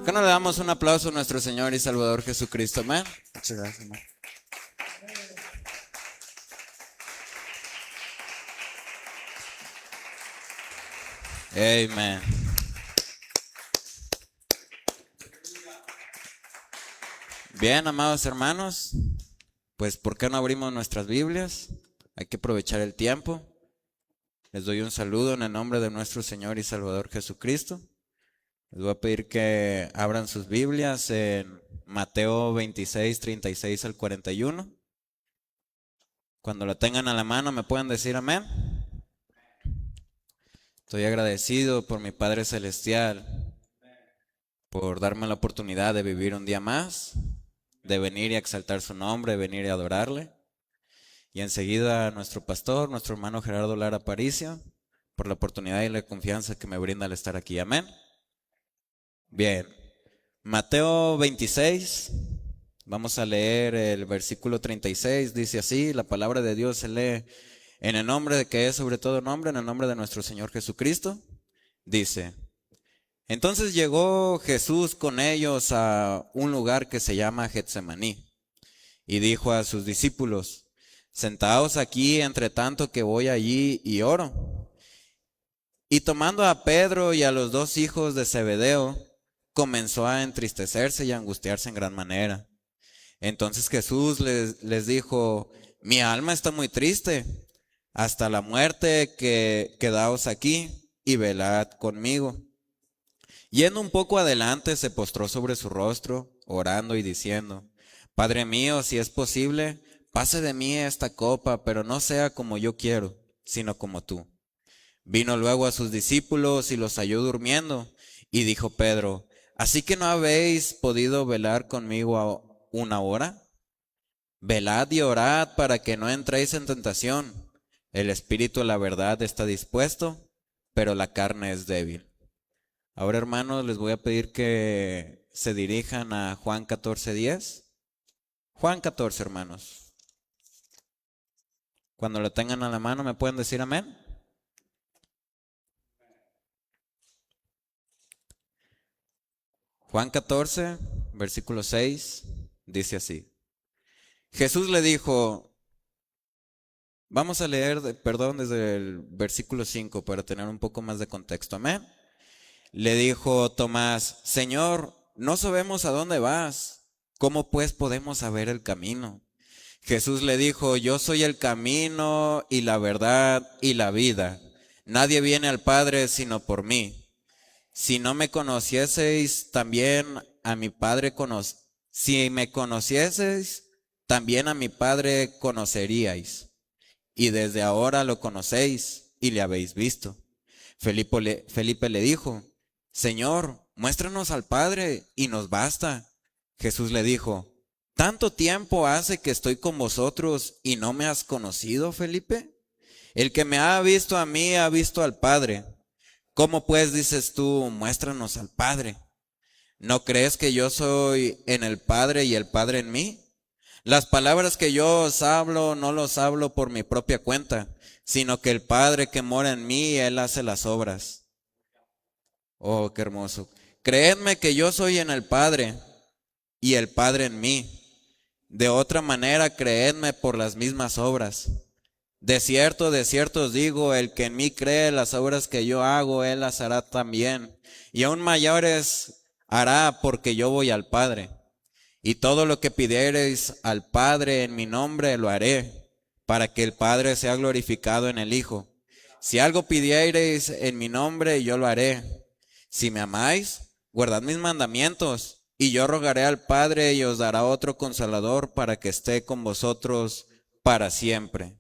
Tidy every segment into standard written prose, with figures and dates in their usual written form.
qué no le damos un aplauso a nuestro Señor y Salvador Jesucristo? Amén. Muchas gracias, hermano. Amén. Bien, amados hermanos, pues ¿por qué no abrimos nuestras Biblias? Hay que aprovechar el tiempo. Les doy un saludo en el nombre de nuestro Señor y Salvador Jesucristo. Les voy a pedir que abran sus Biblias en Mateo 26, 36 al 41. Cuando la tengan a la mano, ¿me pueden decir amén? Estoy agradecido por mi Padre Celestial, por darme la oportunidad de vivir un día más, de venir y exaltar su nombre, de venir y adorarle. Y enseguida a nuestro pastor, nuestro hermano Gerardo Lara Aparicio, por la oportunidad y la confianza que me brinda al estar aquí. Amén. Bien, Mateo 26, vamos a leer el versículo 36, dice así: la palabra de Dios se lee en el nombre de que es sobre todo nombre, en el nombre de nuestro Señor Jesucristo. Dice: entonces llegó Jesús con ellos a un lugar que se llama Getsemaní, y dijo a sus discípulos: sentaos aquí entre tanto que voy allí y oro. Y tomando a Pedro y a los dos hijos de Zebedeo, comenzó a entristecerse y a angustiarse en gran manera. Entonces Jesús les dijo: mi alma está muy triste, hasta la muerte, quedaos aquí y velad conmigo. Yendo un poco adelante, se postró sobre su rostro, orando y diciendo: Padre mío, si es posible, pase de mí esta copa, pero no sea como yo quiero, sino como tú. Vino luego a sus discípulos y los halló durmiendo, y dijo Pedro: ¿así que no habéis podido velar conmigo una hora? Velad y orad para que no entréis en tentación. El espíritu, la verdad, está dispuesto, pero la carne es débil. Ahora, hermanos, les voy a pedir que se dirijan a Juan 14:10. Juan 14, hermanos. Cuando lo tengan a la mano, ¿me pueden decir amén? Juan 14, versículo 6, dice así: Jesús le dijo, vamos a leer, desde el versículo 5 para tener un poco más de contexto, amén. Le dijo Tomás: Señor, no sabemos a dónde vas, ¿cómo pues podemos saber el camino? Jesús le dijo: yo soy el camino y la verdad y la vida. Nadie viene al Padre sino por mí. Si no me conocieseis, también a mi Padre si me conocieseis, también a mi Padre conoceríais. Y desde ahora lo conocéis y le habéis visto. Felipe le dijo: Señor, muéstranos al Padre y nos basta. Jesús le dijo: ¿tanto tiempo hace que estoy con vosotros y no me has conocido, Felipe? El que me ha visto a mí ha visto al Padre. ¿Cómo pues dices tú, muéstranos al Padre? ¿No crees que yo soy en el Padre y el Padre en mí? Las palabras que yo os hablo no los hablo por mi propia cuenta, sino que el Padre que mora en mí, Él hace las obras. Oh, qué hermoso. Creedme que yo soy en el Padre y el Padre en mí. De otra manera, creedme por las mismas obras. De cierto os digo, el que en mí cree, las obras que yo hago, él las hará también. Y aún mayores hará, porque yo voy al Padre. Y todo lo que pidiereis al Padre en mi nombre, lo haré, para que el Padre sea glorificado en el Hijo. Si algo pidiereis en mi nombre, yo lo haré. Si me amáis, guardad mis mandamientos, y yo rogaré al Padre y os dará otro Consolador para que esté con vosotros para siempre.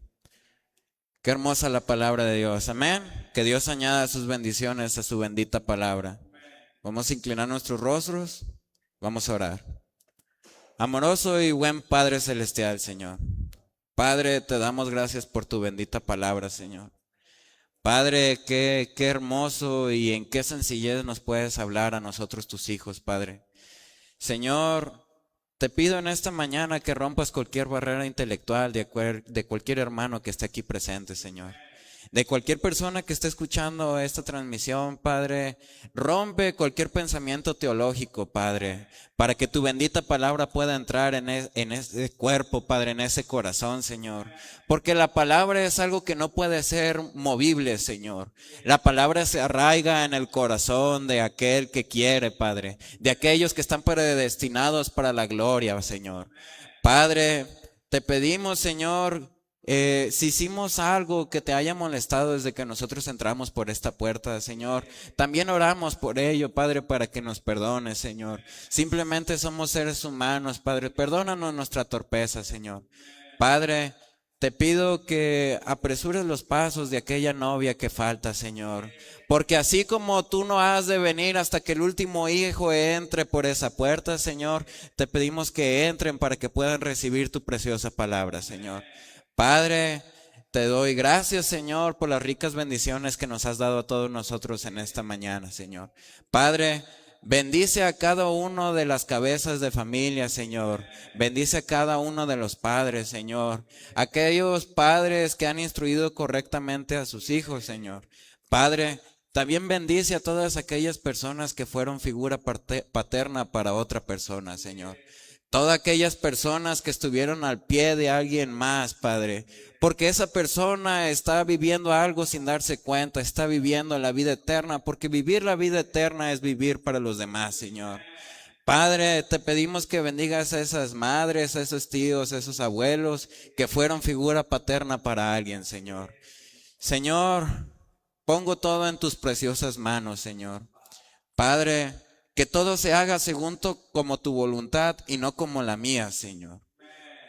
Qué hermosa la palabra de Dios, amén. Que Dios añada sus bendiciones a su bendita palabra. Vamos a inclinar nuestros rostros, vamos a orar. Amoroso y buen Padre Celestial, Señor. Padre, te damos gracias por tu bendita palabra, Señor. Padre, qué hermoso y en qué sencillez nos puedes hablar a nosotros tus hijos, Padre. Señor, te pido en esta mañana que rompas cualquier barrera intelectual de cualquier hermano que esté aquí presente, Señor. de cualquier persona que esté escuchando esta transmisión, Padre. Rompe cualquier pensamiento teológico, Padre, para que tu bendita palabra pueda entrar en ese cuerpo, Padre, en ese corazón, Señor. Porque la palabra es algo que no puede ser movible, Señor. La palabra se arraiga en el corazón de aquel que quiere, Padre, de aquellos que están predestinados para la gloria, Señor. Padre, te pedimos, Señor, si hicimos algo que te haya molestado desde que nosotros entramos por esta puerta, Señor, también oramos por ello, Padre, para que nos perdones, Señor. Simplemente somos seres humanos, Padre. Perdónanos nuestra torpeza, Señor. Padre, te pido que apresures los pasos de aquella novia que falta, Señor. Porque así como tú no has de venir hasta que el último hijo entre por esa puerta, Señor, te pedimos que entren para que puedan recibir tu preciosa palabra, Señor. Padre, te doy gracias, Señor, por las ricas bendiciones que nos has dado a todos nosotros en esta mañana, Señor. Padre, bendice a cada uno de las cabezas de familia, Señor. Bendice a cada uno de los padres, Señor. Aquellos padres que han instruido correctamente a sus hijos, Señor. Padre, también bendice a todas aquellas personas que fueron figura paterna para otra persona, Señor. Todas aquellas personas que estuvieron al pie de alguien más, Padre, porque esa persona está viviendo algo sin darse cuenta, está viviendo la vida eterna, porque vivir la vida eterna es vivir para los demás, Señor. Padre, te pedimos que bendigas a esas madres, a esos tíos, a esos abuelos que fueron figura paterna para alguien, Señor. Señor, pongo todo en tus preciosas manos, Señor. Padre, que todo se haga según como tu voluntad y no como la mía, Señor.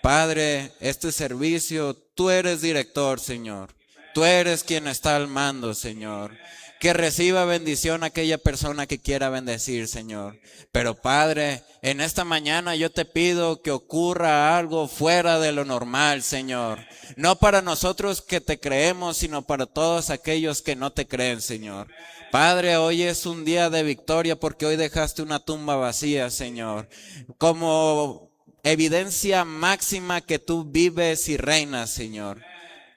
Padre, este servicio, tú eres director, Señor. Tú eres quien está al mando, Señor. Que reciba bendición aquella persona que quiera bendecir, Señor. Pero Padre, en esta mañana yo te pido que ocurra algo fuera de lo normal, Señor. No para nosotros que te creemos, sino para todos aquellos que no te creen, Señor. Padre, hoy es un día de victoria porque hoy dejaste una tumba vacía, Señor. Como evidencia máxima que tú vives y reinas, Señor.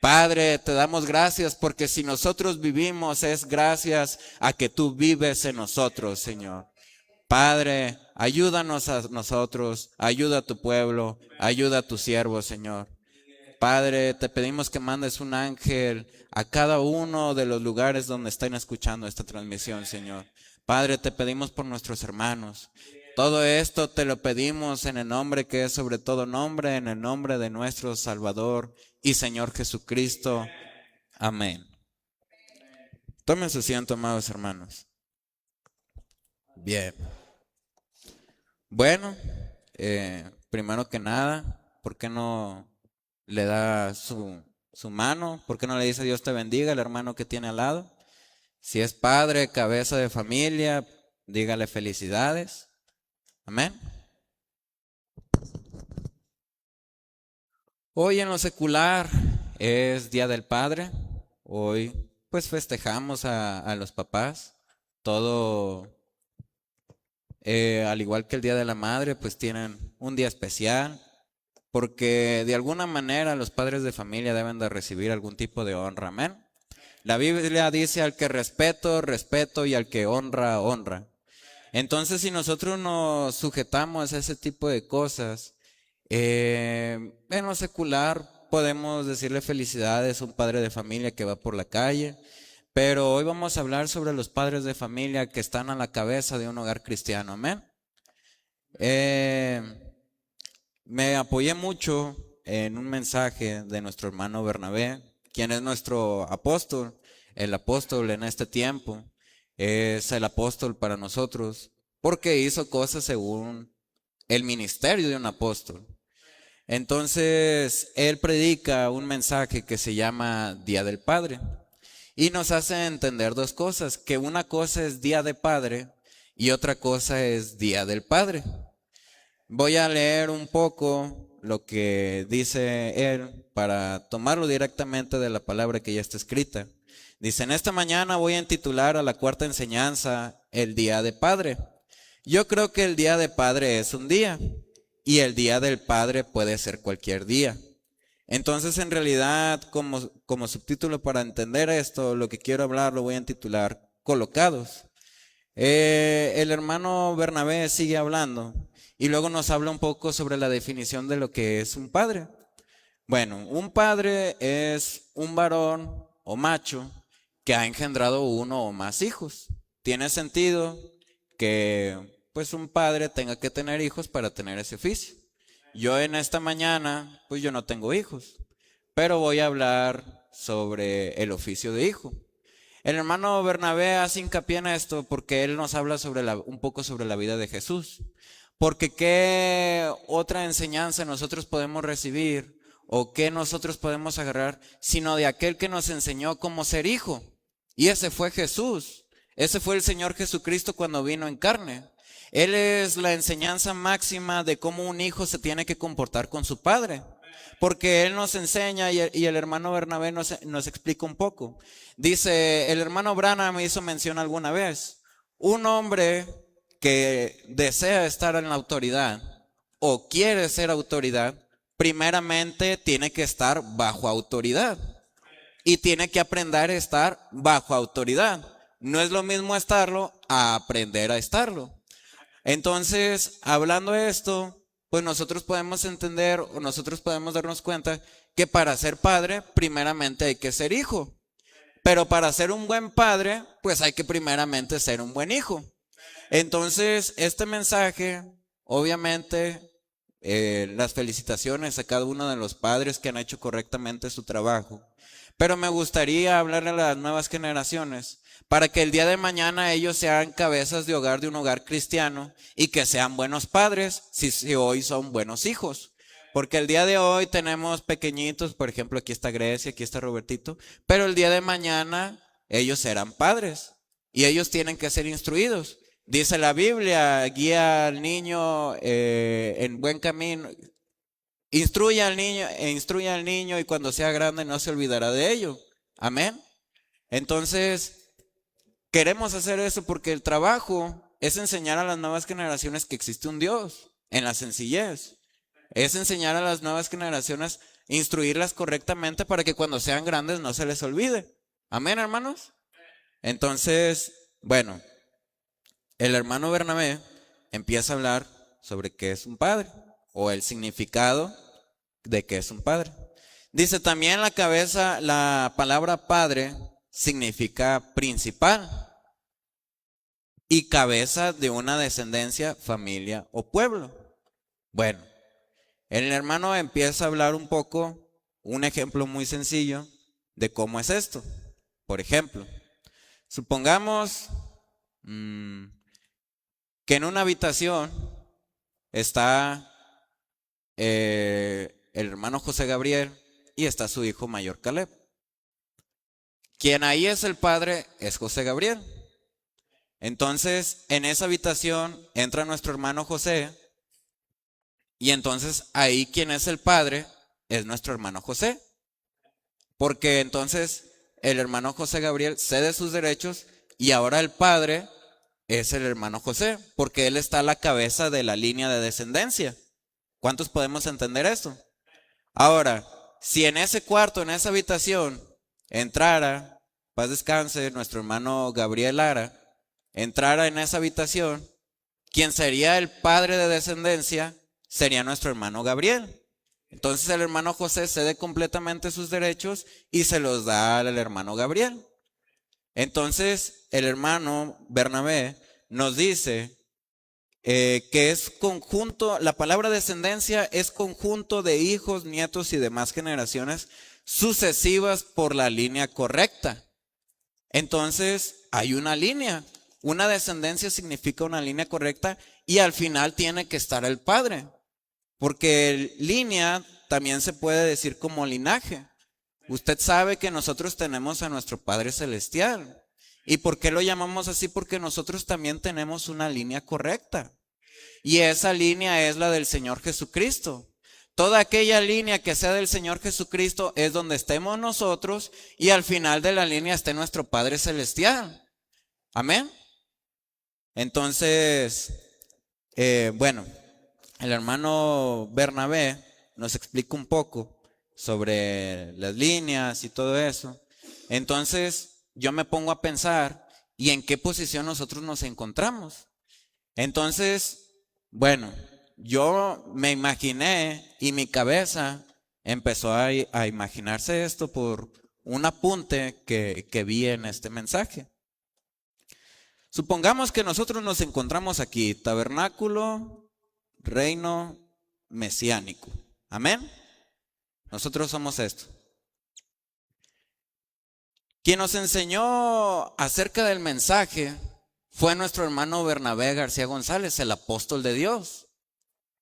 Padre, te damos gracias porque si nosotros vivimos es gracias a que tú vives en nosotros, Señor. Padre, ayúdanos a nosotros, ayuda a tu pueblo, ayuda a tu siervo, Señor. Padre, te pedimos que mandes un ángel a cada uno de los lugares donde estén escuchando esta transmisión, Señor. Padre, te pedimos por nuestros hermanos. Todo esto te lo pedimos en el nombre que es sobre todo nombre, en el nombre de nuestro Salvador y Señor Jesucristo. Amén. Tomen su asiento, amados hermanos. Bien. Bueno, primero que nada, ¿por qué no le da su mano? ¿Por qué no le dice Dios te bendiga al hermano que tiene al lado? Si es padre, cabeza de familia, dígale felicidades. Amén. Hoy en lo secular es Día del Padre. Hoy pues festejamos a los papás. Todo, al igual que el Día de la Madre, pues tienen un día especial. Porque de alguna manera los padres de familia deben de recibir algún tipo de honra. Amén. La Biblia dice al que respeto, respeto, y al que honra, honra. Entonces, si nosotros nos sujetamos a ese tipo de cosas, en lo secular podemos decirle felicidades a un padre de familia que va por la calle, pero hoy vamos a hablar sobre los padres de familia que están a la cabeza de un hogar cristiano. Amén. Me apoyé mucho en un mensaje de nuestro hermano Bernabé, quien es nuestro apóstol, el apóstol en este tiempo. Es el apóstol para nosotros porque hizo cosas según el ministerio de un apóstol. Entonces, él predica un mensaje que se llama Día del Padre y nos hace entender dos cosas, que una cosa es Día de Padre y otra cosa es Día del Padre. Voy a leer un poco lo que dice él para tomarlo directamente de la palabra que ya está escrita. Dice, en esta mañana voy a intitular a la cuarta enseñanza el Día de Padre. Yo creo que el Día de Padre es un día y el Día del Padre puede ser cualquier día. Entonces, en realidad, como subtítulo para entender esto, lo que quiero hablar lo voy a titular Colocados. El hermano Bernabé sigue hablando y luego nos habla un poco sobre la definición de lo que es un padre. Bueno, un padre es un varón o macho que ha engendrado uno o más hijos. Tiene sentido que pues un padre tenga que tener hijos para tener ese oficio. Yo en esta mañana, pues yo no tengo hijos, pero voy a hablar sobre el oficio de hijo. El hermano Bernabé hace hincapié en esto porque él nos habla un poco sobre la vida de Jesús. Porque qué otra enseñanza nosotros podemos recibir o qué nosotros podemos agarrar, sino de aquel que nos enseñó cómo ser hijo. Y ese fue Jesús. Ese fue el Señor Jesucristo cuando vino en carne. Él es la enseñanza máxima de cómo un hijo se tiene que comportar con su padre. Porque Él nos enseña y el hermano Bernabé nos explica un poco. Dice, el hermano Branham me hizo mención alguna vez, un hombre que desea estar en la autoridad o quiere ser autoridad, primeramente tiene que estar bajo autoridad y tiene que aprender a estar bajo autoridad. No es lo mismo estarlo a aprender a estarlo. Entonces, hablando de esto, pues nosotros podemos entender o nosotros podemos darnos cuenta que para ser padre, primeramente hay que ser hijo. Pero para ser un buen padre, pues hay que primeramente ser un buen hijo. Entonces, este mensaje, obviamente, las felicitaciones a cada uno de los padres que han hecho correctamente su trabajo. Pero me gustaría hablarle a las nuevas generaciones para que el día de mañana ellos sean cabezas de hogar de un hogar cristiano y que sean buenos padres si hoy son buenos hijos. Porque el día de hoy tenemos pequeñitos, por ejemplo, aquí está Grecia, aquí está Robertito, pero el día de mañana ellos serán padres y ellos tienen que ser instruidos. Dice la Biblia, guía al niño en buen camino, instruye al niño y cuando sea grande no se olvidará de ello. Amén. Entonces, queremos hacer eso porque el trabajo es enseñar a las nuevas generaciones que existe un Dios en la sencillez. Es enseñar a las nuevas generaciones, instruirlas correctamente para que cuando sean grandes no se les olvide. Amén, hermanos. Entonces, bueno, el hermano Bernabé empieza a hablar sobre qué es un padre o el significado de qué es un padre. Dice también la palabra padre significa principal y cabeza de una descendencia, familia o pueblo. Bueno, el hermano empieza a hablar un ejemplo muy sencillo de cómo es esto. Por ejemplo, supongamos que en una habitación está el hermano José Gabriel y está su hijo mayor Caleb. Quien ahí es el padre es José Gabriel. Entonces, en esa habitación entra nuestro hermano José y entonces ahí quien es el padre es nuestro hermano José. Porque entonces el hermano José Gabriel cede sus derechos y ahora el padre es el hermano José, porque él está a la cabeza de la línea de descendencia. ¿Cuántos podemos entender esto? Ahora, si en ese cuarto, en esa habitación, entrara, paz descanse, nuestro hermano Gabriel Lara, entrara en esa habitación, quien sería el padre de descendencia sería nuestro hermano Gabriel. Entonces el hermano José cede completamente sus derechos y se los da al hermano Gabriel. Entonces el hermano Bernabé nos dice que es conjunto, la palabra descendencia es conjunto de hijos, nietos y demás generaciones sucesivas por la línea correcta. Entonces hay una línea, una descendencia significa una línea correcta y al final tiene que estar el padre, porque línea también se puede decir como linaje. Usted sabe que nosotros tenemos a nuestro Padre Celestial. ¿Y por qué lo llamamos así? Porque nosotros también tenemos una línea correcta. Y esa línea es la del Señor Jesucristo. Toda aquella línea que sea del Señor Jesucristo es donde estemos nosotros y al final de la línea esté nuestro Padre Celestial. Amén. Entonces, bueno, el hermano Bernabé nos explica un poco sobre las líneas y todo eso. Entonces yo me pongo a pensar, ¿y en qué posición nosotros nos encontramos? Entonces, bueno, yo me imaginé y mi cabeza empezó a imaginarse esto por un apunte que vi en este mensaje. Supongamos que nosotros nos encontramos aquí, tabernáculo, reino mesiánico. Amén. Nosotros somos esto. Quien nos enseñó acerca del mensaje fue nuestro hermano Bernabé García González, el apóstol de Dios.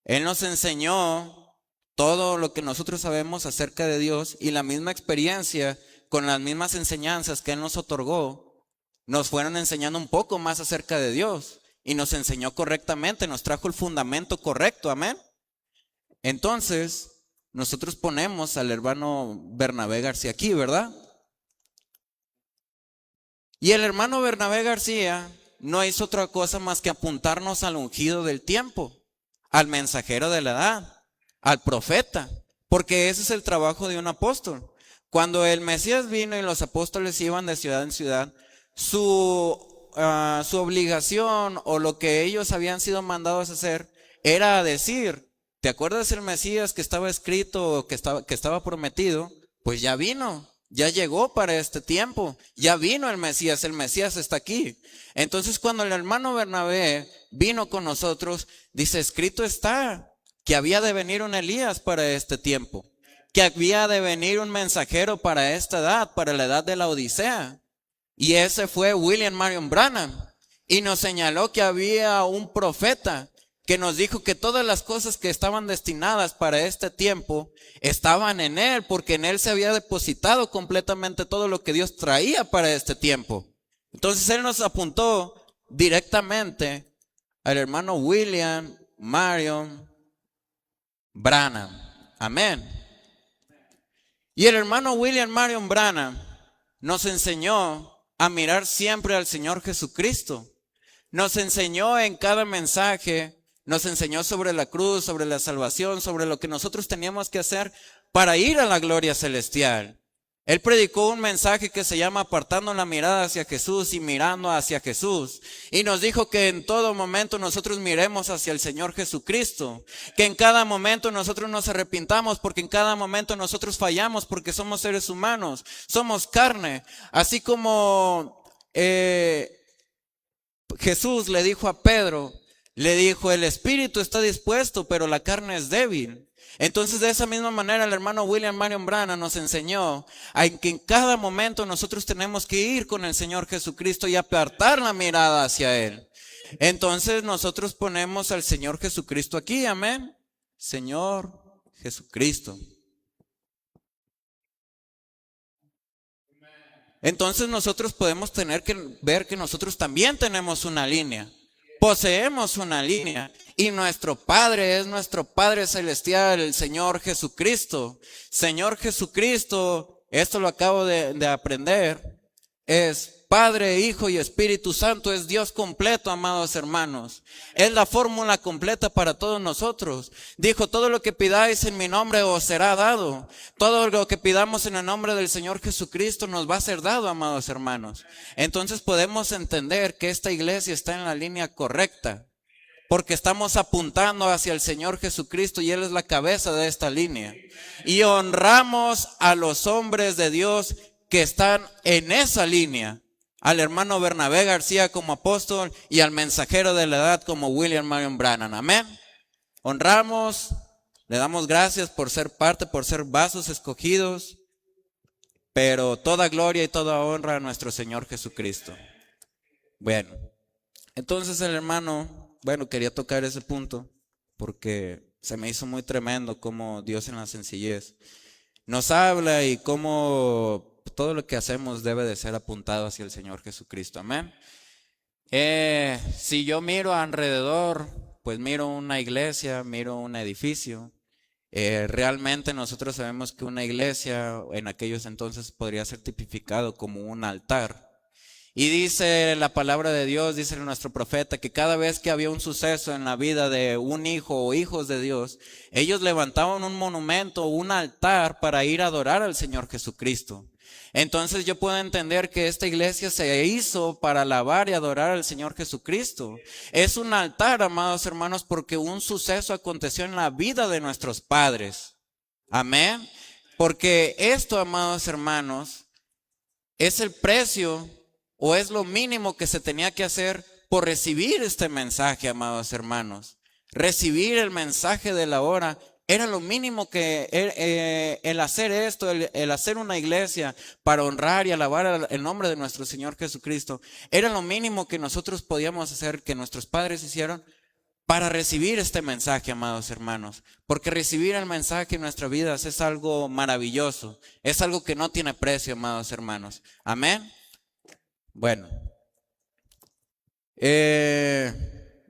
Él nos enseñó todo lo que nosotros sabemos acerca de Dios y la misma experiencia con las mismas enseñanzas que Él nos otorgó, nos fueron enseñando un poco más acerca de Dios y nos enseñó correctamente, nos trajo el fundamento correcto, amén. Entonces, nosotros ponemos al hermano Bernabé García aquí, ¿verdad? Y el hermano Bernabé García no hizo otra cosa más que apuntarnos al ungido del tiempo, al mensajero de la edad, al profeta, porque ese es el trabajo de un apóstol. Cuando el Mesías vino y los apóstoles iban de ciudad en ciudad, su obligación o lo que ellos habían sido mandados a hacer era decir, ¿te acuerdas el Mesías que estaba escrito, que estaba prometido? Pues ya vino. Ya llegó para este tiempo, ya vino el Mesías está aquí. Entonces cuando el hermano Bernabé vino con nosotros, dice, escrito está que había de venir un Elías para este tiempo, que había de venir un mensajero para esta edad, para la edad de la Odisea. Y ese fue William Marion Branham. Y nos señaló que había un profeta que nos dijo que todas las cosas que estaban destinadas para este tiempo estaban en Él, porque en Él se había depositado completamente todo lo que Dios traía para este tiempo. Entonces Él nos apuntó directamente al hermano William Marion Branham. Amén. Y el hermano William Marion Branham nos enseñó a mirar siempre al Señor Jesucristo. Nos enseñó en cada mensaje, nos enseñó sobre la cruz, sobre la salvación, sobre lo que nosotros teníamos que hacer para ir a la gloria celestial. Él predicó un mensaje que se llama apartando la mirada hacia Jesús y mirando hacia Jesús. Y nos dijo que en todo momento nosotros miremos hacia el Señor Jesucristo. Que en cada momento nosotros nos arrepintamos porque en cada momento nosotros fallamos porque somos seres humanos, somos carne. Así como Jesús le dijo a Pedro, le dijo, el espíritu está dispuesto, pero la carne es débil. Entonces de esa misma manera el hermano William Marion Branham nos enseñó a que en cada momento nosotros tenemos que ir con el Señor Jesucristo y apartar la mirada hacia Él. Entonces nosotros ponemos al Señor Jesucristo aquí, amén. Señor Jesucristo. Entonces nosotros podemos tener que ver que nosotros también tenemos una línea. Poseemos una línea y nuestro Padre es nuestro Padre Celestial, el Señor Jesucristo. Señor Jesucristo, esto lo acabo de aprender, es Padre, Hijo y Espíritu Santo, es Dios completo, amados hermanos. Es la fórmula completa para todos nosotros. Dijo, todo lo que pidáis en mi nombre os será dado. Todo lo que pidamos en el nombre del Señor Jesucristo nos va a ser dado, amados hermanos. Entonces podemos entender que esta iglesia está en la línea correcta, porque estamos apuntando hacia el Señor Jesucristo y Él es la cabeza de esta línea. Y honramos a los hombres de Dios que están en esa línea. Al hermano Bernabé García como apóstol y al mensajero de la edad como William Marion Branham. Amén. Honramos, le damos gracias por ser parte, por ser vasos escogidos, pero toda gloria y toda honra a nuestro Señor Jesucristo. Bueno, entonces el hermano, quería tocar ese punto porque se me hizo muy tremendo cómo Dios en la sencillez nos habla y cómo todo lo que hacemos debe de ser apuntado hacia el Señor Jesucristo. Amén. Si yo miro alrededor, pues miro una iglesia, miro un edificio. Realmente nosotros sabemos que una iglesia en aquellos entonces podría ser tipificado como un altar. Y dice la palabra de Dios, dice nuestro profeta, que cada vez que había un suceso en la vida de un hijo o hijos de Dios, ellos levantaban un monumento, un altar para ir a adorar al Señor Jesucristo. Entonces yo puedo entender que esta iglesia se hizo para alabar y adorar al Señor Jesucristo. Es un altar, amados hermanos, porque un suceso aconteció en la vida de nuestros padres. Amén. Porque esto, amados hermanos, es el precio o es lo mínimo que se tenía que hacer por recibir este mensaje, amados hermanos. Recibir el mensaje de la hora era lo mínimo que el hacer esto, el hacer una iglesia para honrar y alabar el nombre de nuestro Señor Jesucristo. Era lo mínimo que nosotros podíamos hacer, que nuestros padres hicieron para recibir este mensaje, amados hermanos. Porque recibir el mensaje en nuestras vidas es algo maravilloso. Es algo que no tiene precio, amados hermanos. Amén. Bueno,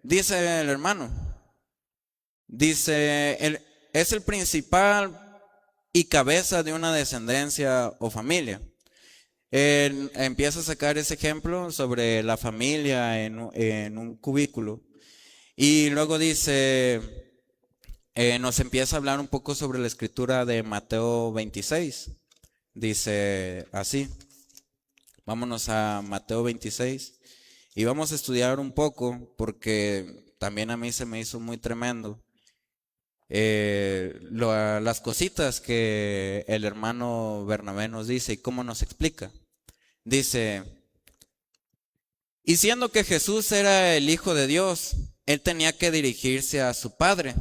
dice el hermano, dice, es el principal y cabeza de una descendencia o familia. Él empieza a sacar ese ejemplo sobre la familia en un cubículo. Y luego dice, nos empieza a hablar un poco sobre la escritura de Mateo 26. Dice así. Vámonos a Mateo 26 y vamos a estudiar un poco porque también a mí se me hizo muy tremendo las cositas que el hermano Bernabé nos dice y cómo nos explica. Dice, y siendo que Jesús era el Hijo de Dios, él tenía que dirigirse a su Padre.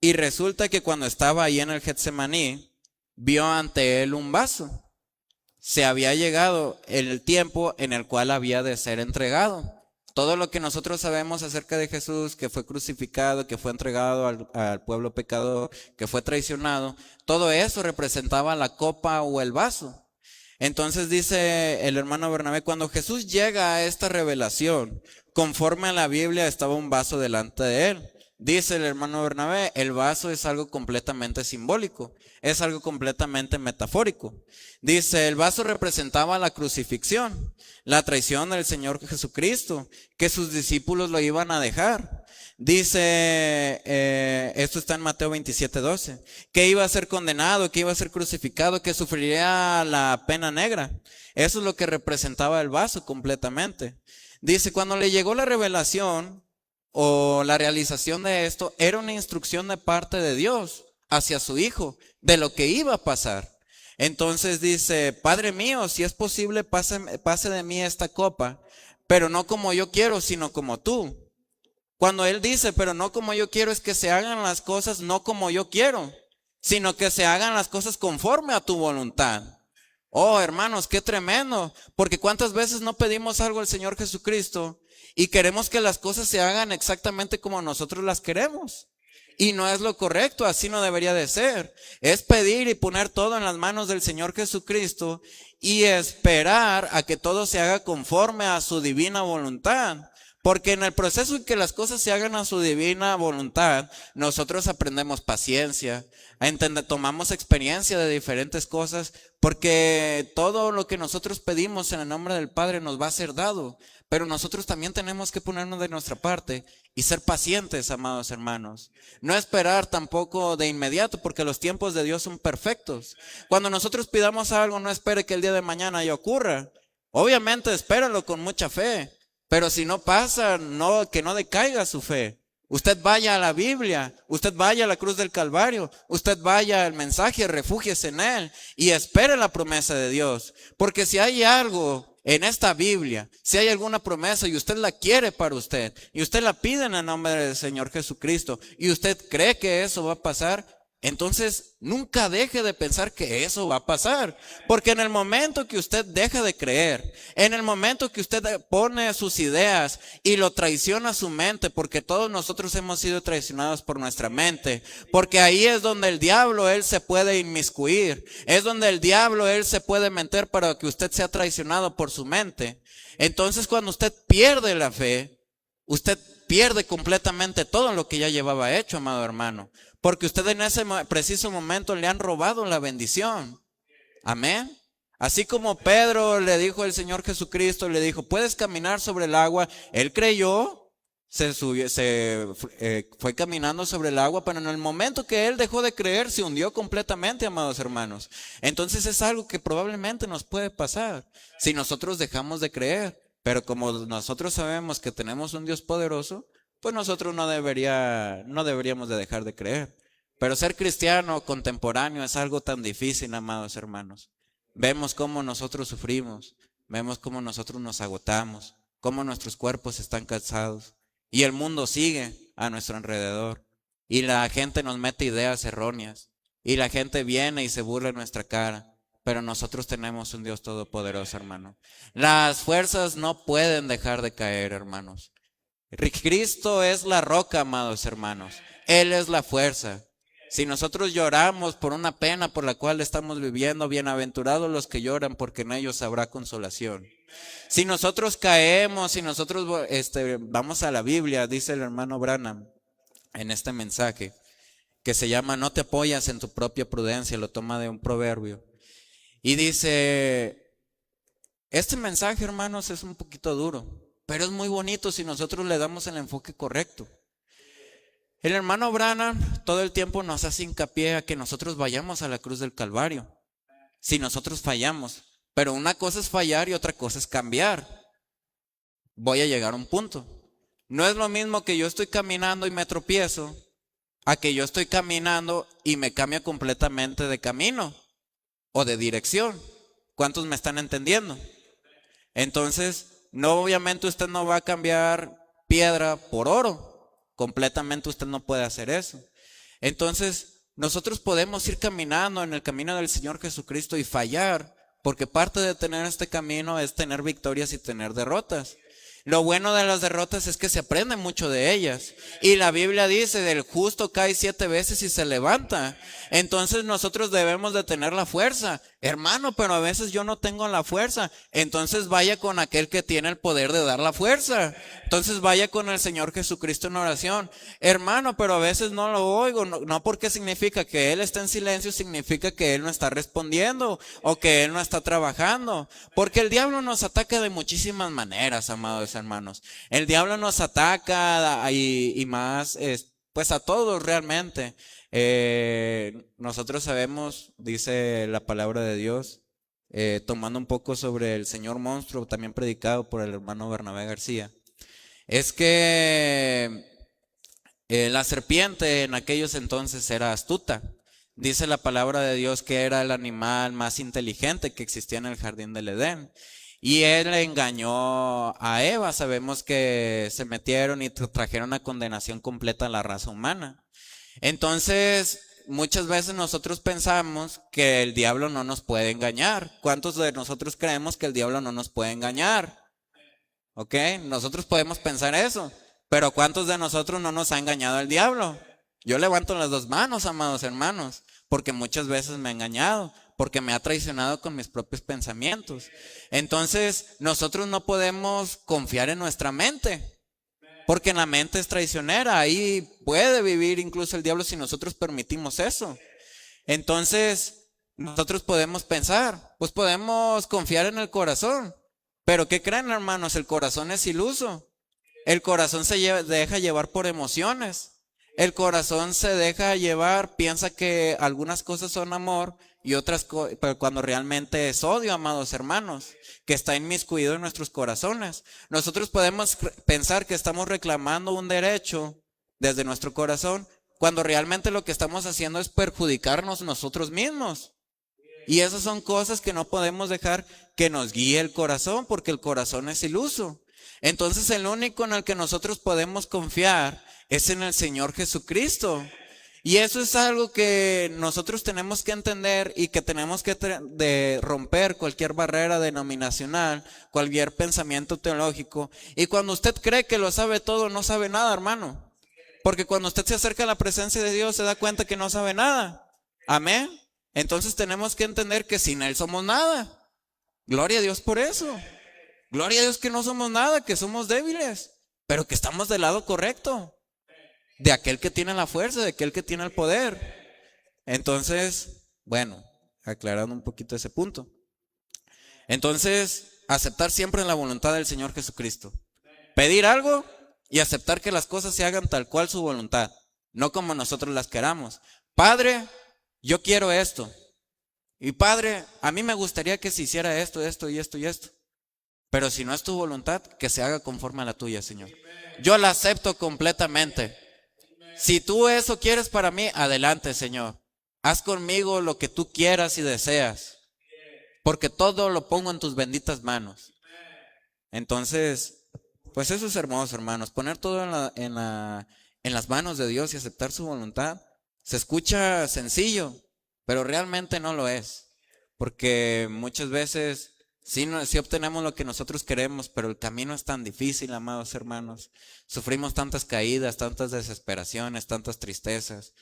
Y resulta que cuando estaba ahí en el Getsemaní, vio ante él un vaso. Se había llegado el tiempo en el cual había de ser entregado. Todo lo que nosotros sabemos acerca de Jesús, que fue crucificado, que fue entregado al pueblo pecador, que fue traicionado, todo eso representaba la copa o el vaso. Entonces dice el hermano Bernabé, cuando Jesús llega a esta revelación, conforme a la Biblia estaba un vaso delante de él. Dice el hermano Bernabé, el vaso es algo completamente simbólico, es algo completamente metafórico. Dice, el vaso representaba la crucifixión, la traición del Señor Jesucristo, que sus discípulos lo iban a dejar. Dice, esto está en Mateo 27:12, que iba a ser condenado, que iba a ser crucificado, que sufriría la pena negra. Eso es lo que representaba el vaso completamente. Dice, cuando le llegó la revelación o la realización de esto, era una instrucción de parte de Dios hacia su Hijo, de lo que iba a pasar. Entonces dice, Padre mío, si es posible, pase de mí esta copa, pero no como yo quiero, sino como tú. Cuando él dice, pero no como yo quiero, es que se hagan las cosas no como yo quiero, sino que se hagan las cosas conforme a tu voluntad. Oh, hermanos, qué tremendo, porque cuántas veces no pedimos algo al Señor Jesucristo y queremos que las cosas se hagan exactamente como nosotros las queremos. Y no es lo correcto, así no debería de ser. Es pedir y poner todo en las manos del Señor Jesucristo y esperar a que todo se haga conforme a su divina voluntad. Porque en el proceso en que las cosas se hagan a su divina voluntad, nosotros aprendemos paciencia, tomamos experiencia de diferentes cosas, porque todo lo que nosotros pedimos en el nombre del Padre nos va a ser dado. Pero nosotros también tenemos que ponernos de nuestra parte y ser pacientes, amados hermanos. No esperar tampoco de inmediato, porque los tiempos de Dios son perfectos. Cuando nosotros pidamos algo, no espere que el día de mañana ya ocurra. Obviamente espéralo con mucha fe, pero si no pasa, que no decaiga su fe. Usted vaya a la Biblia, usted vaya a la cruz del Calvario, usted vaya al mensaje, refúgiese en él y espere la promesa de Dios. Porque si hay algo en esta Biblia, si hay alguna promesa y usted la quiere para usted, y usted la pide en el nombre del Señor Jesucristo, y usted cree que eso va a pasar, entonces nunca deje de pensar que eso va a pasar. Porque en el momento que usted deja de creer, en el momento que usted pone sus ideas y lo traiciona a su mente, porque todos nosotros hemos sido traicionados por nuestra mente, porque ahí es donde el diablo, él se puede inmiscuir, es donde el diablo, él se puede meter para que usted sea traicionado por su mente. Entonces cuando usted pierde la fe, usted pierde completamente todo lo que ya llevaba hecho, amado hermano. Porque usted en ese preciso momento le han robado la bendición. Amén. Así como Pedro le dijo al Señor Jesucristo, le dijo, puedes caminar sobre el agua. Él creyó, fue caminando sobre el agua, pero en el momento que él dejó de creer, se hundió completamente, amados hermanos. Entonces es algo que probablemente nos puede pasar si nosotros dejamos de creer. Pero como nosotros sabemos que tenemos un Dios poderoso, pues nosotros no deberíamos de dejar de creer. Pero ser cristiano contemporáneo es algo tan difícil, amados hermanos. Vemos cómo nosotros sufrimos, vemos cómo nosotros nos agotamos, cómo nuestros cuerpos están cansados y el mundo sigue a nuestro alrededor y la gente nos mete ideas erróneas y la gente viene y se burla en nuestra cara, pero nosotros tenemos un Dios todopoderoso, hermano. Las fuerzas no pueden dejar de caer, hermanos. Cristo es la roca, amados hermanos. Él es la fuerza. Si nosotros lloramos por una pena por la cual estamos viviendo, bienaventurados los que lloran, porque en ellos habrá consolación. Si nosotros caemos, si nosotros vamos a la Biblia, dice el hermano Branham en este mensaje, que se llama No te apoyas en tu propia prudencia, lo toma de un proverbio. Y dice, este mensaje, hermanos, es un poquito duro, pero es muy bonito si nosotros le damos el enfoque correcto. El hermano Branham todo el tiempo nos hace hincapié a que nosotros vayamos a la cruz del Calvario. Si nosotros fallamos, pero una cosa es fallar y otra cosa es cambiar. Voy a llegar a un punto. No es lo mismo que yo estoy caminando y me tropiezo, a que yo estoy caminando y me cambia completamente de camino o de dirección. ¿Cuántos me están entendiendo? Entonces, no, obviamente usted no va a cambiar piedra por oro. Completamente usted no puede hacer eso. Entonces, nosotros podemos ir caminando en el camino del Señor Jesucristo y fallar, porque parte de tener este camino es tener victorias y tener derrotas. Lo bueno de las derrotas es que se aprende mucho de ellas. Y la Biblia dice, del justo cae 7 veces y se levanta. Entonces nosotros debemos de tener la fuerza. Hermano, pero a veces yo no tengo la fuerza. Entonces vaya con aquel que tiene el poder de dar la fuerza. Entonces vaya con el Señor Jesucristo en oración. Hermano, pero a veces no lo oigo. No porque significa que Él está en silencio, significa que Él no está respondiendo o que Él no está trabajando. Porque el diablo nos ataca de muchísimas maneras, amados hermanos. El diablo nos ataca y más, pues a todos realmente. Nosotros sabemos, dice la palabra de Dios, tomando un poco sobre el señor monstruo, también predicado por el hermano Bernabé García, es que la serpiente en aquellos entonces era astuta. Dice la palabra de Dios que era el animal más inteligente que existía en el jardín del Edén. Y él engañó a Eva. Sabemos que se metieron y trajeron a condenación completa a la raza humana. Entonces, muchas veces nosotros pensamos que el diablo no nos puede engañar. ¿Cuántos de nosotros creemos que el diablo no nos puede engañar? ¿Ok? Nosotros podemos pensar eso. Pero ¿cuántos de nosotros no nos ha engañado el diablo? Yo levanto las 2 manos, amados hermanos, porque muchas veces me ha engañado, porque me ha traicionado con mis propios pensamientos. Entonces, nosotros no podemos confiar en nuestra mente, porque la mente es traicionera. Ahí puede vivir incluso el diablo si nosotros permitimos eso. Entonces, nosotros podemos pensar, pues podemos confiar en el corazón. Pero ¿qué creen, hermanos? El corazón es iluso. El corazón se deja llevar por emociones. El corazón se deja llevar, piensa que algunas cosas son amor y otras pero cuando realmente es odio, amados hermanos, que está inmiscuido en nuestros corazones. Nosotros podemos pensar que estamos reclamando un derecho desde nuestro corazón, cuando realmente lo que estamos haciendo es perjudicarnos nosotros mismos. Y esas son cosas que no podemos dejar que nos guíe el corazón, porque el corazón es iluso. Entonces el único en el que nosotros podemos confiar es en el Señor Jesucristo. Y eso es algo que nosotros tenemos que entender y que tenemos que de romper cualquier barrera denominacional, cualquier pensamiento teológico. Y cuando usted cree que lo sabe todo, no sabe nada, hermano. Porque cuando usted se acerca a la presencia de Dios, se da cuenta que no sabe nada. Amén. Entonces tenemos que entender que sin Él somos nada. Gloria a Dios por eso. Gloria a Dios que no somos nada, que somos débiles, pero que estamos del lado correcto, de aquel que tiene la fuerza, de aquel que tiene el poder. Entonces, bueno, aclarando un poquito ese punto. Entonces, aceptar siempre la voluntad del Señor Jesucristo. Pedir algo y aceptar que las cosas se hagan tal cual su voluntad, no como nosotros las queramos. Padre, yo quiero esto. Y Padre, a mí me gustaría que se hiciera esto, esto y esto y esto. Pero si no es tu voluntad, que se haga conforme a la tuya, Señor. Yo la acepto completamente. Si tú eso quieres para mí, adelante, Señor. Haz conmigo lo que tú quieras y deseas, porque todo lo pongo en tus benditas manos. Entonces, pues eso es hermoso, hermanos. Poner todo en las manos de Dios y aceptar su voluntad. Se escucha sencillo, pero realmente no lo es. Porque muchas veces sí obtenemos lo que nosotros queremos, pero el camino es tan difícil, amados hermanos. Sufrimos tantas caídas, tantas desesperaciones, tantas tristezas.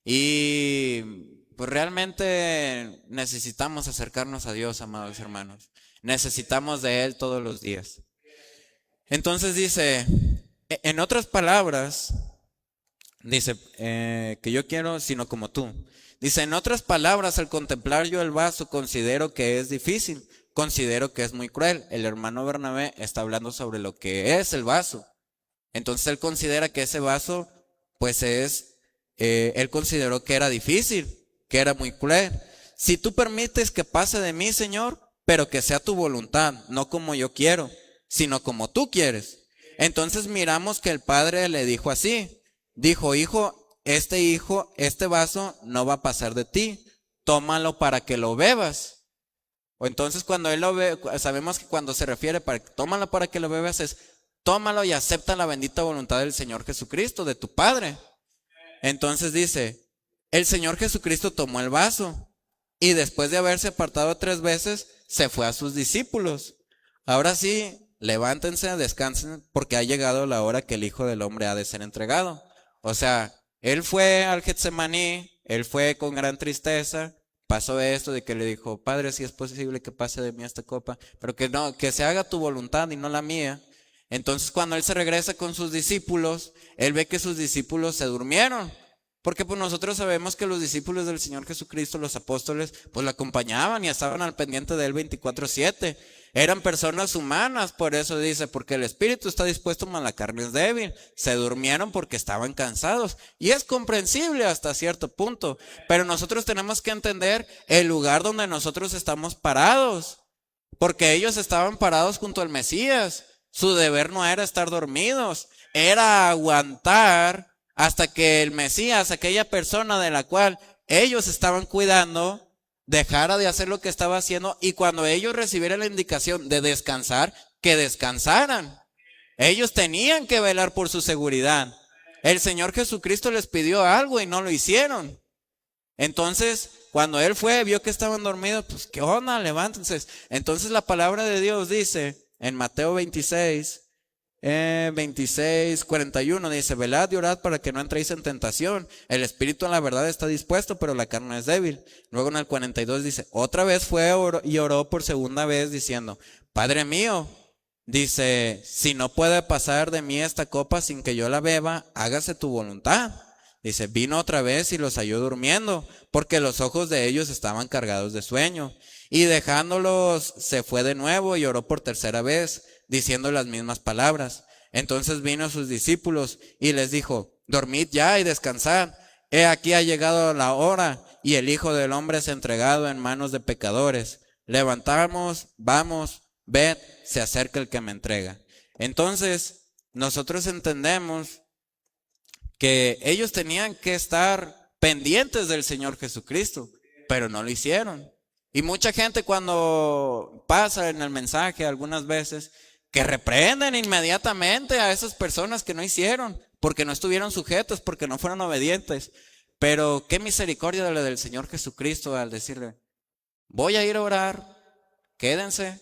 Y pues realmente necesitamos acercarnos a Dios, amados hermanos. Necesitamos de Él todos los días. Entonces dice, en otras palabras, dice que yo quiero sino como tú. Dice, en otras palabras, al contemplar yo el vaso, considero que es difícil, considero que es muy cruel. El hermano Bernabé está hablando sobre lo que es el vaso. Entonces él considera que ese vaso, pues él consideró que era difícil, que era muy cruel. Si tú permites que pase de mí, Señor, pero que sea tu voluntad, no como yo quiero, sino como tú quieres. Entonces miramos que el padre le dijo así, dijo, hijo, este vaso no va a pasar de ti, tómalo para que lo bebas. O entonces cuando él lo ve, sabemos que cuando se refiere para tómalo para que lo bebas es, tómalo y acepta la bendita voluntad del Señor Jesucristo, de tu Padre. Entonces dice, el Señor Jesucristo tomó el vaso y después de haberse apartado 3 veces, se fue a sus discípulos. Ahora sí, levántense, descansen, porque ha llegado la hora que el Hijo del Hombre ha de ser entregado. O sea, él fue al Getsemaní, él fue con gran tristeza, pasó esto de que le dijo, Padre, si es posible que pase de mí esta copa, pero que no, que se haga tu voluntad y no la mía. Entonces cuando él se regresa con sus discípulos, él ve que sus discípulos se durmieron. Porque pues nosotros sabemos que los discípulos del Señor Jesucristo, los apóstoles, pues lo acompañaban y estaban al pendiente de él 24/7. Eran personas humanas, por eso dice, porque el espíritu está dispuesto, mas la carne es débil. Se durmieron porque estaban cansados. Y es comprensible hasta cierto punto. Pero nosotros tenemos que entender el lugar donde nosotros estamos parados. Porque ellos estaban parados junto al Mesías. Su deber no era estar dormidos, era aguantar hasta que el Mesías, aquella persona de la cual ellos estaban cuidando, dejara de hacer lo que estaba haciendo y cuando ellos recibieran la indicación de descansar, que descansaran. Ellos tenían que velar por su seguridad. El Señor Jesucristo les pidió algo y no lo hicieron. Entonces, cuando Él fue, vio que estaban dormidos, pues, ¿qué onda? Levántense. Entonces la palabra de Dios dice, en Mateo 26:41 dice, velad y orad para que no entréis en tentación. El espíritu en la verdad está dispuesto, pero la carne es débil. Luego en el 42 dice, otra vez fue y oró por segunda vez diciendo, Padre mío, dice, si no puede pasar de mí esta copa sin que yo la beba, hágase tu voluntad. Dice, vino otra vez y los halló durmiendo, porque los ojos de ellos estaban cargados de sueño. Y dejándolos, se fue de nuevo y oró por tercera vez, diciendo las mismas palabras. Entonces vino a sus discípulos y les dijo, dormid ya y descansad. He aquí ha llegado la hora y el Hijo del Hombre es entregado en manos de pecadores. Levantamos, vamos, ved, se acerca el que me entrega. Entonces, nosotros entendemos que ellos tenían que estar pendientes del Señor Jesucristo, pero no lo hicieron. Y mucha gente cuando pasa en el mensaje algunas veces, que reprenden inmediatamente a esas personas que no hicieron, porque no estuvieron sujetos, porque no fueron obedientes. Pero qué misericordia de la del Señor Jesucristo al decirle, voy a ir a orar, quédense.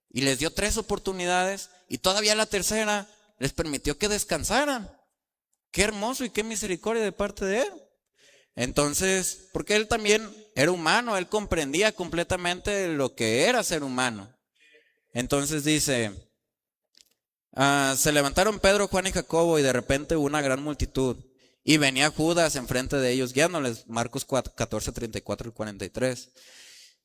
Y les dio 3 oportunidades y todavía la tercera les permitió que descansaran. Qué hermoso y qué misericordia de parte de Él. Entonces, porque Él también era humano, Él comprendía completamente lo que era ser humano. Entonces dice, se levantaron Pedro, Juan y Jacobo y de repente una gran multitud. Y venía Judas enfrente de ellos guiándoles, Marcos 14:34 y 43.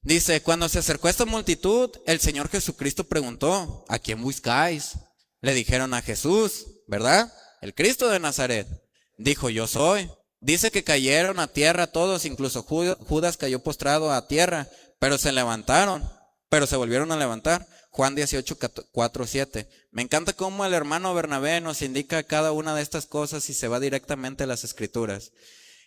Dice, cuando se acercó esta multitud, el Señor Jesucristo preguntó, ¿a quién buscáis? Le dijeron a Jesús, ¿verdad? El Cristo de Nazaret. Dijo, yo soy. Dice que cayeron a tierra todos, incluso Judas cayó postrado a tierra, pero se levantaron, pero se volvieron a levantar. Juan 18, 4, 7. Me encanta cómo el hermano Bernabé nos indica cada una de estas cosas y se va directamente a las Escrituras.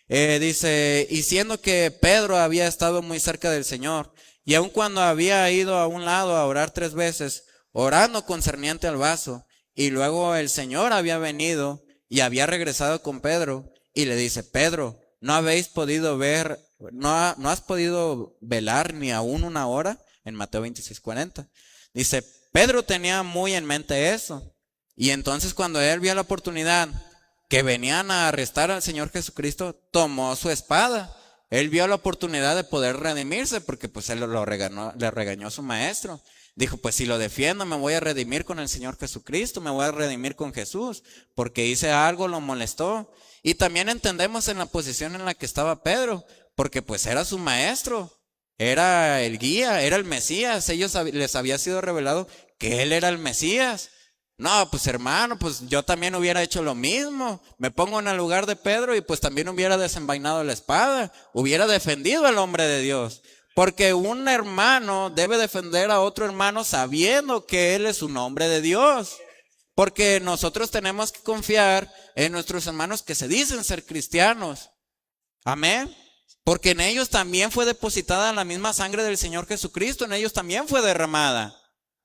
Dice, y siendo que Pedro había estado muy cerca del Señor, y aun cuando había ido a un lado a orar 3 veces, orando concerniente al vaso, y luego el Señor había venido y había regresado con Pedro, y le dice, Pedro, ¿no habéis podido ver, no has podido velar ni aún una hora? En Mateo 26, 40. Dice, Pedro tenía muy en mente eso, y entonces cuando él vio la oportunidad que venían a arrestar al Señor Jesucristo, tomó su espada. Él vio la oportunidad de poder redimirse porque pues él le regañó a su maestro. Dijo, pues si lo defiendo me voy a redimir con el Señor Jesucristo, me voy a redimir con Jesús, porque hice algo, lo molestó. Y también entendemos en la posición en la que estaba Pedro, porque pues era su maestro, era el guía, era el Mesías. Les había sido revelado que él era el Mesías. No, pues hermano, pues yo también hubiera hecho lo mismo. Me pongo en el lugar de Pedro y pues también hubiera desenvainado la espada. Hubiera defendido al hombre de Dios. Porque un hermano debe defender a otro hermano sabiendo que él es un hombre de Dios. Porque nosotros tenemos que confiar en nuestros hermanos que se dicen ser cristianos. Amén. Porque en ellos también fue depositada la misma sangre del Señor Jesucristo. En ellos también fue derramada.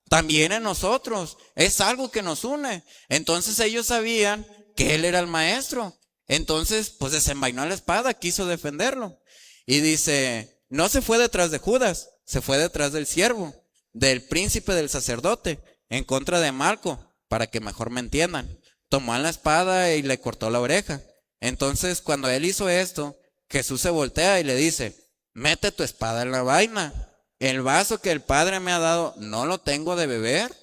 También en nosotros, es algo que nos une. Entonces ellos sabían que él era el maestro. Entonces, pues desenvainó la espada, quiso defenderlo. Y dice, no se fue detrás de Judas, se fue detrás del siervo, del príncipe del sacerdote, en contra de Malco, para que mejor me entiendan. Tomó la espada y le cortó la oreja. Entonces, cuando él hizo esto, Jesús se voltea y le dice, mete tu espada en la vaina. El vaso que el Padre me ha dado, ¿no lo tengo de beber?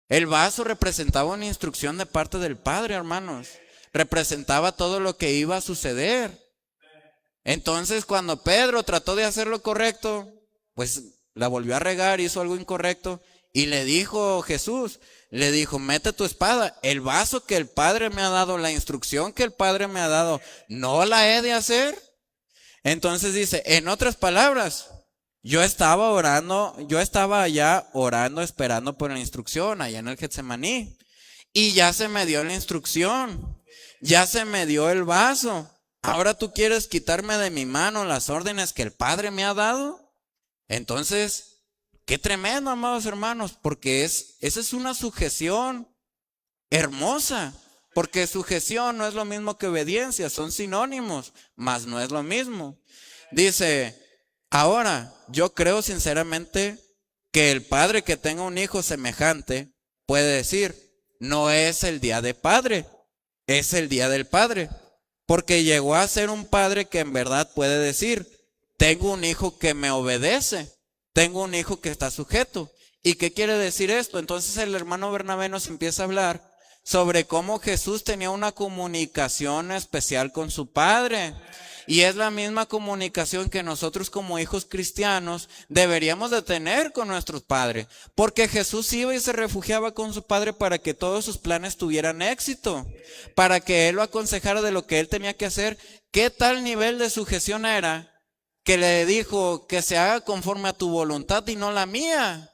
El vaso representaba una instrucción de parte del Padre, hermanos. Representaba todo lo que iba a suceder. Entonces, cuando Pedro trató de hacer lo correcto, pues la volvió a regar, hizo algo incorrecto. Y le dijo Jesús, le dijo, mete tu espada. El vaso que el Padre me ha dado, la instrucción que el Padre me ha dado, ¿no la he de hacer? Entonces dice, en otras palabras, yo estaba allá orando, esperando por la instrucción, allá en el Getsemaní. Y ya se me dio la instrucción, ya se me dio el vaso. Ahora tú quieres quitarme de mi mano las órdenes que el Padre me ha dado. Entonces, qué tremendo, amados hermanos, porque esa es una sujeción hermosa. Porque sujeción no es lo mismo que obediencia, son sinónimos, mas no es lo mismo. Dice, ahora, yo creo sinceramente que el padre que tenga un hijo semejante puede decir, no es el día de padre, es el día del padre. Porque llegó a ser un padre que en verdad puede decir, tengo un hijo que me obedece, tengo un hijo que está sujeto. ¿Y qué quiere decir esto? Entonces el hermano Bernabé nos empieza a hablar sobre cómo Jesús tenía una comunicación especial con su Padre. Y es la misma comunicación que nosotros como hijos cristianos deberíamos de tener con nuestros padres. Porque Jesús iba y se refugiaba con su Padre para que todos sus planes tuvieran éxito. Para que Él lo aconsejara de lo que Él tenía que hacer. ¿Qué tal nivel de sujeción era? Que le dijo que se haga conforme a tu voluntad y no la mía.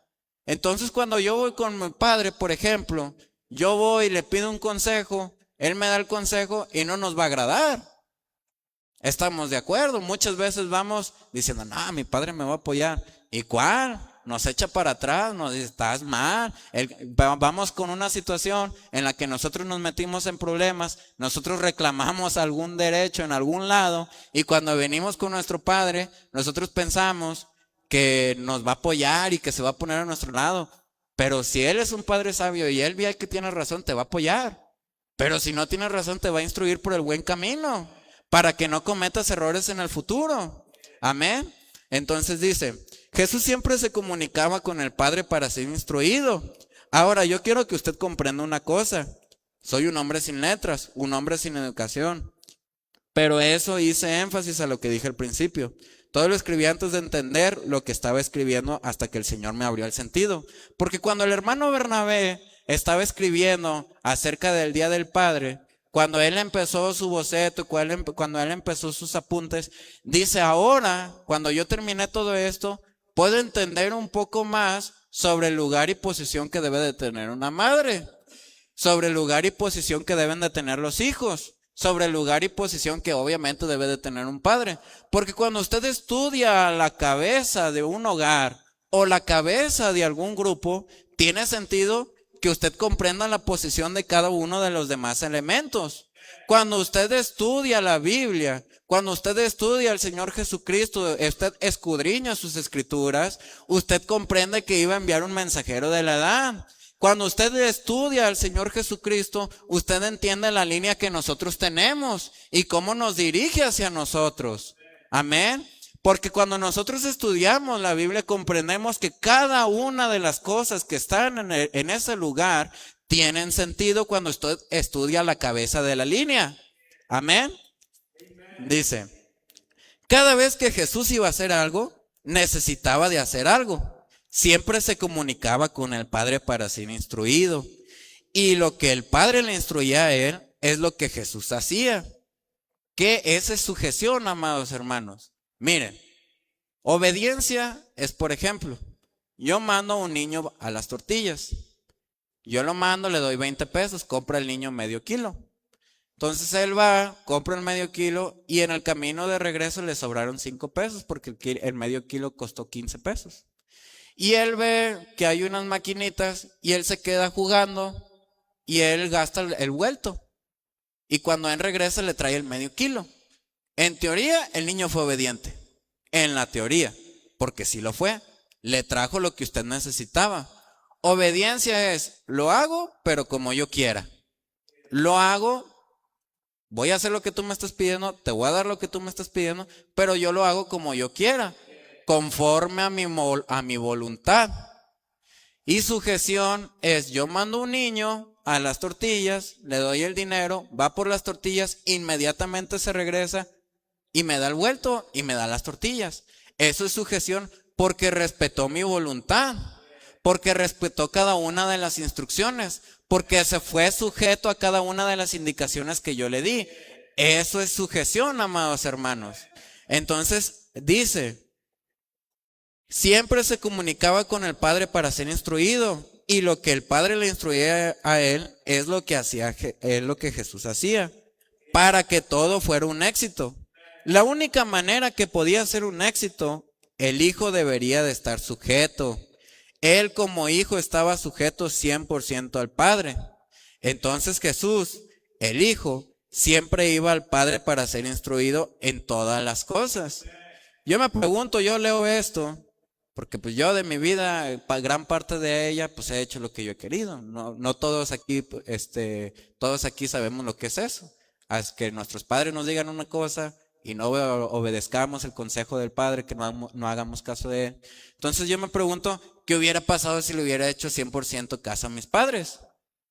Entonces cuando yo voy con mi Padre, por ejemplo, yo voy y le pido un consejo, Él me da el consejo y no nos va a agradar. Estamos de acuerdo, muchas veces vamos diciendo, no, mi Padre me va a apoyar. ¿Y cuál? Nos echa para atrás, nos dice, estás mal. Vamos con una situación en la que nosotros nos metimos en problemas, nosotros reclamamos algún derecho en algún lado y cuando venimos con nuestro Padre, nosotros pensamos que nos va a apoyar y que se va a poner a nuestro lado. Pero si Él es un Padre sabio y Él ve que tiene razón, te va a apoyar. Pero si no tienes razón, te va a instruir por el buen camino, para que no cometas errores en el futuro. Amén. Entonces dice, Jesús siempre se comunicaba con el Padre para ser instruido. Ahora, yo quiero que usted comprenda una cosa. Soy un hombre sin letras, un hombre sin educación. Pero eso hice énfasis a lo que dije al principio. Todo lo escribí antes de entender lo que estaba escribiendo hasta que el Señor me abrió el sentido. Porque cuando el hermano Bernabé estaba escribiendo acerca del Día del Padre, cuando él empezó su boceto, cuando él empezó sus apuntes, dice, ahora, cuando yo terminé todo esto, puedo entender un poco más sobre el lugar y posición que debe de tener una madre, sobre el lugar y posición que deben de tener los hijos, sobre el lugar y posición que obviamente debe de tener un padre. Porque cuando usted estudia la cabeza de un hogar o la cabeza de algún grupo, tiene sentido que usted comprenda la posición de cada uno de los demás elementos. Cuando usted estudia la Biblia, cuando usted estudia al Señor Jesucristo, usted escudriña sus escrituras, usted comprende que iba a enviar un mensajero de la edad. Cuando usted estudia al Señor Jesucristo, usted entiende la línea que nosotros tenemos y cómo nos dirige hacia nosotros. Amén. Porque cuando nosotros estudiamos la Biblia, comprendemos que cada una de las cosas que están en ese lugar tienen sentido cuando usted estudia la cabeza de la línea. Amén. Dice, cada vez que Jesús iba a hacer algo, necesitaba de hacer algo. Siempre se comunicaba con el Padre para ser instruido. Y lo que el Padre le instruía a él es lo que Jesús hacía. ¿Qué es sujeción, amados hermanos? Miren, obediencia es, por ejemplo, yo mando a un niño a las tortillas. Yo lo mando, le doy 20 pesos, compra el niño medio kilo. Entonces él va, compra el medio kilo y en el camino de regreso le sobraron 5 pesos porque el medio kilo costó 15 pesos. Y él ve que hay unas maquinitas y él se queda jugando y él gasta el vuelto. Y cuando él regresa le trae el medio kilo. En teoría, el niño fue obediente. En la teoría, porque sí lo fue. Le trajo lo que usted necesitaba. Obediencia es, lo hago, pero como yo quiera. Lo hago, voy a hacer lo que tú me estás pidiendo, te voy a dar lo que tú me estás pidiendo, pero yo lo hago como yo quiera, conforme a mi voluntad. Y sujeción es, yo mando un niño a las tortillas, le doy el dinero, va por las tortillas, inmediatamente se regresa y me da el vuelto y me da las tortillas. Eso es sujeción porque respetó mi voluntad, porque respetó cada una de las instrucciones, porque se fue sujeto a cada una de las indicaciones que yo le di. Eso es sujeción, amados hermanos. Entonces dice, siempre se comunicaba con el Padre para ser instruido, y lo que el Padre le instruía a él es lo que Jesús hacía, para que todo fuera un éxito. La única manera que podía ser un éxito, el Hijo debería de estar sujeto. Él como Hijo estaba sujeto 100% al Padre. Entonces Jesús, el Hijo, siempre iba al Padre para ser instruido en todas las cosas. Yo me pregunto, yo leo esto, porque pues yo de mi vida, gran parte de ella, pues he hecho lo que yo he querido. No todos aquí, todos aquí sabemos lo que es eso. Haz que nuestros padres nos digan una cosa y no obedezcamos el consejo del Padre, que no hagamos caso de él. Entonces yo me pregunto, ¿qué hubiera pasado si le hubiera hecho 100% caso a mis padres?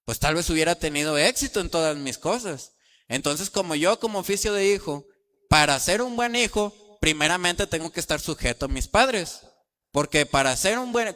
Pues tal vez hubiera tenido éxito en todas mis cosas. Entonces como oficio de hijo, para ser un buen hijo, primeramente tengo que estar sujeto a mis padres. Porque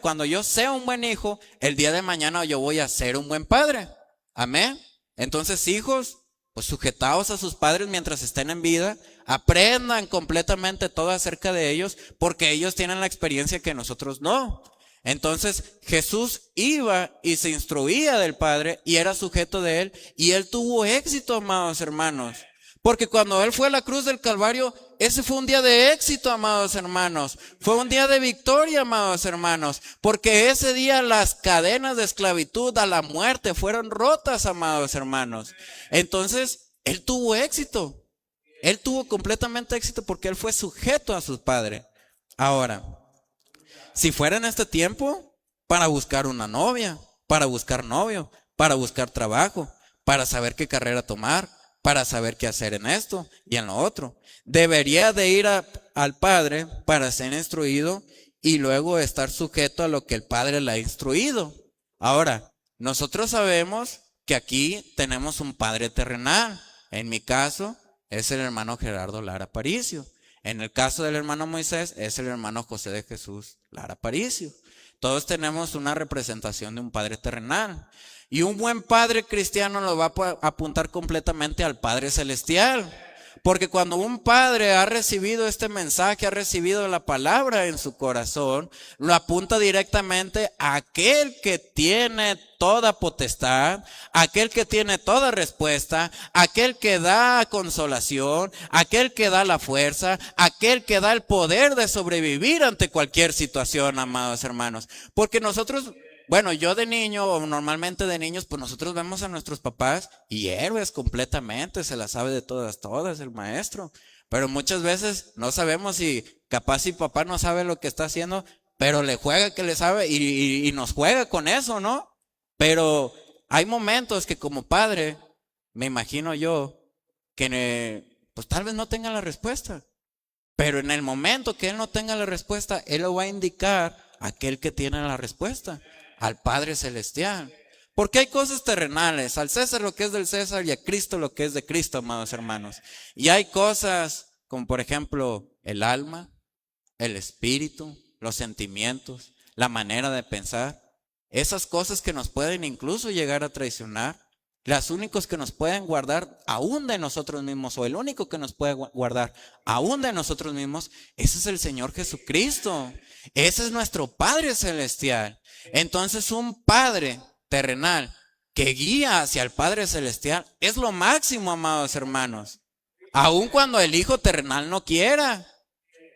cuando yo sea un buen hijo, el día de mañana yo voy a ser un buen padre. Amén. Entonces, hijos, pues sujetaos a sus padres mientras estén en vida, aprendan completamente todo acerca de ellos, porque ellos tienen la experiencia que nosotros no. Entonces, Jesús iba y se instruía del Padre y era sujeto de él, y él tuvo éxito, amados hermanos. Porque cuando él fue a la cruz del Calvario, ese fue un día de éxito, amados hermanos. Fue un día de victoria, amados hermanos. Porque ese día las cadenas de esclavitud a la muerte fueron rotas, amados hermanos. Entonces, él tuvo éxito. Él tuvo completamente éxito porque él fue sujeto a su Padre. Ahora, si fuera en este tiempo, para buscar una novia, para buscar novio, para buscar trabajo, para saber qué carrera tomar, para saber qué hacer en esto y en lo otro, debería de ir al Padre para ser instruido y luego estar sujeto a lo que el Padre le ha instruido. Ahora, nosotros sabemos que aquí tenemos un Padre terrenal. En mi caso, es el hermano Gerardo Lara Aparicio. En el caso del hermano Moisés, es el hermano José de Jesús Lara Aparicio. Todos tenemos una representación de un padre terrenal. Y un buen padre cristiano lo va a apuntar completamente al Padre Celestial. Porque cuando un padre ha recibido este mensaje, ha recibido la palabra en su corazón, lo apunta directamente a aquel que tiene toda potestad, aquel que tiene toda respuesta, aquel que da consolación, aquel que da la fuerza, aquel que da el poder de sobrevivir ante cualquier situación, amados hermanos. Porque nosotros, bueno, yo de niño, o normalmente de niños, pues nosotros vemos a nuestros papás y héroes completamente, se la sabe de todas, el maestro. Pero muchas veces no sabemos si capaz si papá no sabe lo que está haciendo, pero le juega que le sabe y nos juega con eso, ¿no? Pero hay momentos que como padre, me imagino yo, que pues tal vez no tenga la respuesta. Pero en el momento que él no tenga la respuesta, él lo va a indicar a aquel que tiene la respuesta, al Padre Celestial. Porque hay cosas terrenales, al César lo que es del César y a Cristo lo que es de Cristo, amados hermanos. Y hay cosas como por ejemplo el alma, el espíritu, los sentimientos, la manera de pensar. Esas cosas que nos pueden incluso llegar a traicionar. Las únicos que nos pueden guardar aún de nosotros mismos, o el único que nos puede guardar aún de nosotros mismos, ese es el Señor Jesucristo. Ese es nuestro Padre Celestial. Entonces un Padre terrenal que guía hacia el Padre Celestial es lo máximo, amados hermanos. Aun cuando el Hijo terrenal no quiera.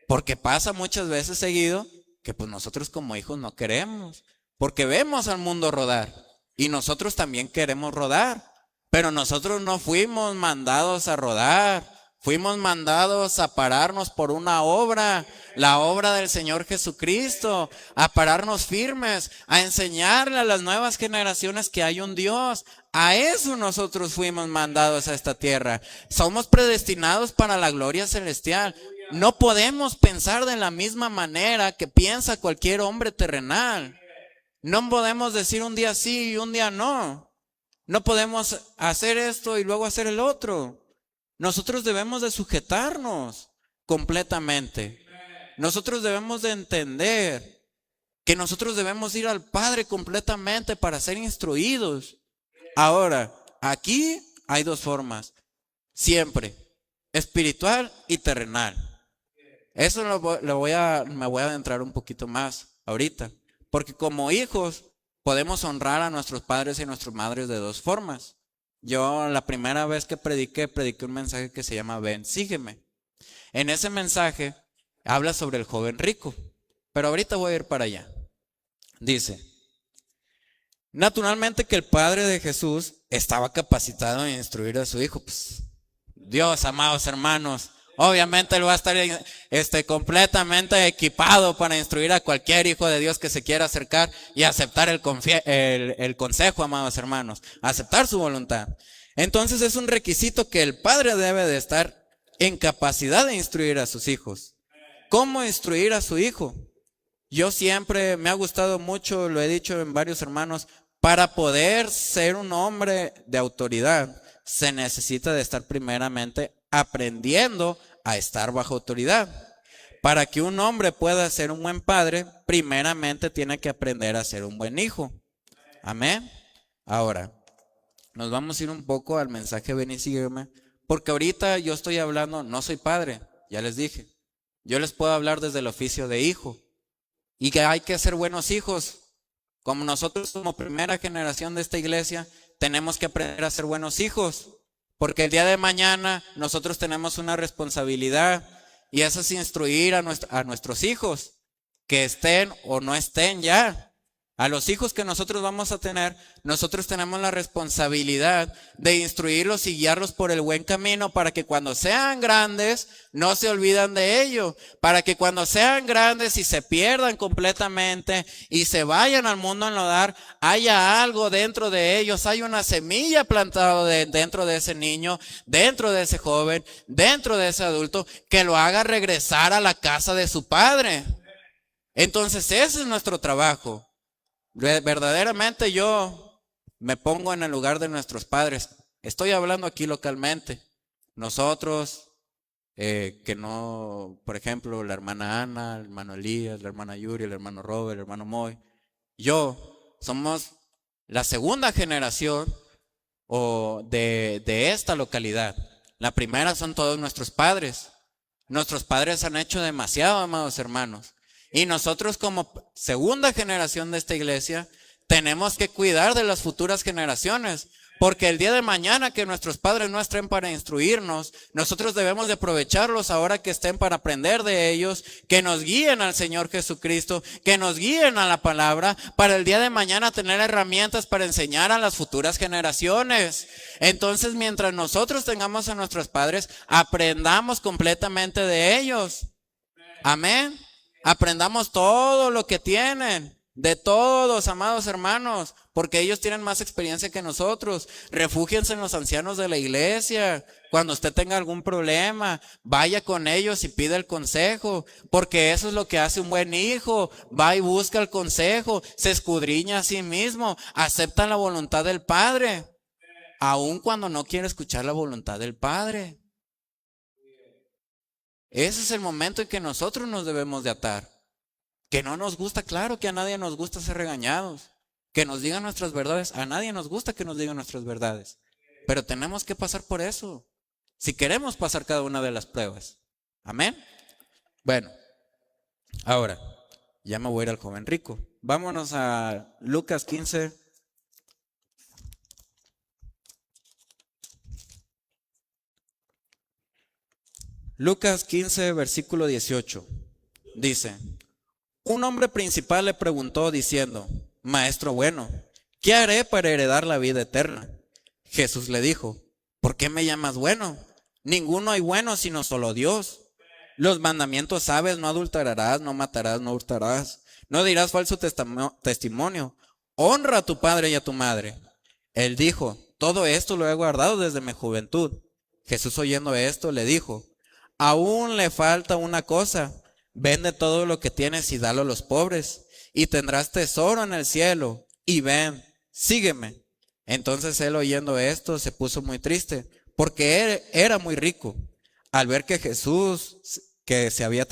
Porque pasa muchas veces seguido que pues nosotros como hijos no queremos. Porque vemos al mundo rodar. Y nosotros también queremos rodar, pero nosotros no fuimos mandados a rodar, fuimos mandados a pararnos por una obra, la obra del Señor Jesucristo, a pararnos firmes, a enseñarle a las nuevas generaciones que hay un Dios. A eso nosotros fuimos mandados a esta tierra. Somos predestinados para la gloria celestial. No podemos pensar de la misma manera que piensa cualquier hombre terrenal. No podemos decir un día sí y un día no. No podemos hacer esto y luego hacer el otro. Nosotros debemos de sujetarnos completamente. Nosotros debemos de entender que nosotros debemos ir al Padre completamente para ser instruidos. Ahora, aquí hay dos formas. Siempre, espiritual y terrenal. Eso me voy a adentrar un poquito más ahorita. Porque como hijos podemos honrar a nuestros padres y nuestras madres de dos formas. Yo la primera vez que prediqué un mensaje que se llama Ven, sígueme. En ese mensaje habla sobre el joven rico. Pero ahorita voy a ir para allá. Dice, naturalmente que el padre de Jesús estaba capacitado en instruir a su hijo. Pues, Dios, amados hermanos, obviamente él va a estar completamente equipado para instruir a cualquier hijo de Dios que se quiera acercar y aceptar el consejo, amados hermanos, aceptar su voluntad. Entonces es un requisito que el padre debe de estar en capacidad de instruir a sus hijos. ¿Cómo instruir a su hijo? Yo siempre me ha gustado mucho, lo he dicho en varios hermanos, para poder ser un hombre de autoridad se necesita de estar primeramente aprendiendo a estar bajo autoridad. Para que un hombre pueda ser un buen padre, primeramente tiene que aprender a ser un buen hijo. Amén. Ahora, nos vamos a ir un poco al mensaje Ven y sígueme, porque ahorita yo estoy hablando, no soy padre, ya les dije. Yo les puedo hablar desde el oficio de hijo. Y que hay que ser buenos hijos. Como nosotros como primera generación de esta iglesia, tenemos que aprender a ser buenos hijos. Porque el día de mañana nosotros tenemos una responsabilidad y eso es instruir a nuestros hijos, que estén o no estén ya. A los hijos que nosotros vamos a tener, nosotros tenemos la responsabilidad de instruirlos y guiarlos por el buen camino para que cuando sean grandes no se olvidan de ello, para que cuando sean grandes y se pierdan completamente y se vayan al mundo a enlodar, haya algo dentro de ellos, hay una semilla plantada dentro de ese niño, dentro de ese joven, dentro de ese adulto, que lo haga regresar a la casa de su padre. Entonces ese es nuestro trabajo. Verdaderamente yo me pongo en el lugar de nuestros padres. Estoy hablando aquí localmente. Nosotros que no, por ejemplo, la hermana Ana, el hermano Elías, la hermana Yuri, el hermano Robert, el hermano Moy, somos la segunda generación de esta localidad. La primera son todos nuestros padres. Nuestros padres han hecho demasiado, amados hermanos. Y nosotros como segunda generación de esta iglesia tenemos que cuidar de las futuras generaciones. Porque el día de mañana que nuestros padres no estén para instruirnos, nosotros debemos de aprovecharlos ahora que estén para aprender de ellos, que nos guíen al Señor Jesucristo, que nos guíen a la palabra, para el día de mañana tener herramientas para enseñar a las futuras generaciones. Entonces, mientras nosotros tengamos a nuestros padres, aprendamos completamente de ellos. Amén. Aprendamos todo lo que tienen. De todos, amados hermanos, porque ellos tienen más experiencia que nosotros. Refúgiense en los ancianos de la iglesia. Cuando usted tenga algún problema, vaya con ellos y pida el consejo, porque eso es lo que hace un buen hijo. Va y busca el consejo, se escudriña a sí mismo, acepta la voluntad del Padre, aun cuando no quiere escuchar la voluntad del Padre. Ese es el momento en que nosotros nos debemos de atar. Que no nos gusta, claro que a nadie nos gusta ser regañados, que nos digan nuestras verdades, a nadie nos gusta que nos digan nuestras verdades, pero tenemos que pasar por eso, si queremos pasar cada una de las pruebas. Amén. Bueno, ahora, ya me voy a ir al joven rico. Vámonos a Lucas 15. Lucas 15, versículo 18. Dice: un hombre principal le preguntó diciendo: Maestro bueno, ¿qué haré para heredar la vida eterna? Jesús le dijo: ¿por qué me llamas bueno? Ninguno hay bueno sino solo Dios. Los mandamientos sabes: no adulterarás, no matarás, no hurtarás, no dirás falso testimonio, honra a tu padre y a tu madre. Él dijo: todo esto lo he guardado desde mi juventud. Jesús, oyendo esto, le dijo: aún le falta una cosa. Vende todo lo que tienes y dalo a los pobres, y tendrás tesoro en el cielo. Y ven, sígueme. Entonces él, oyendo esto, se puso muy triste, porque él era muy rico. Al ver Jesús que se había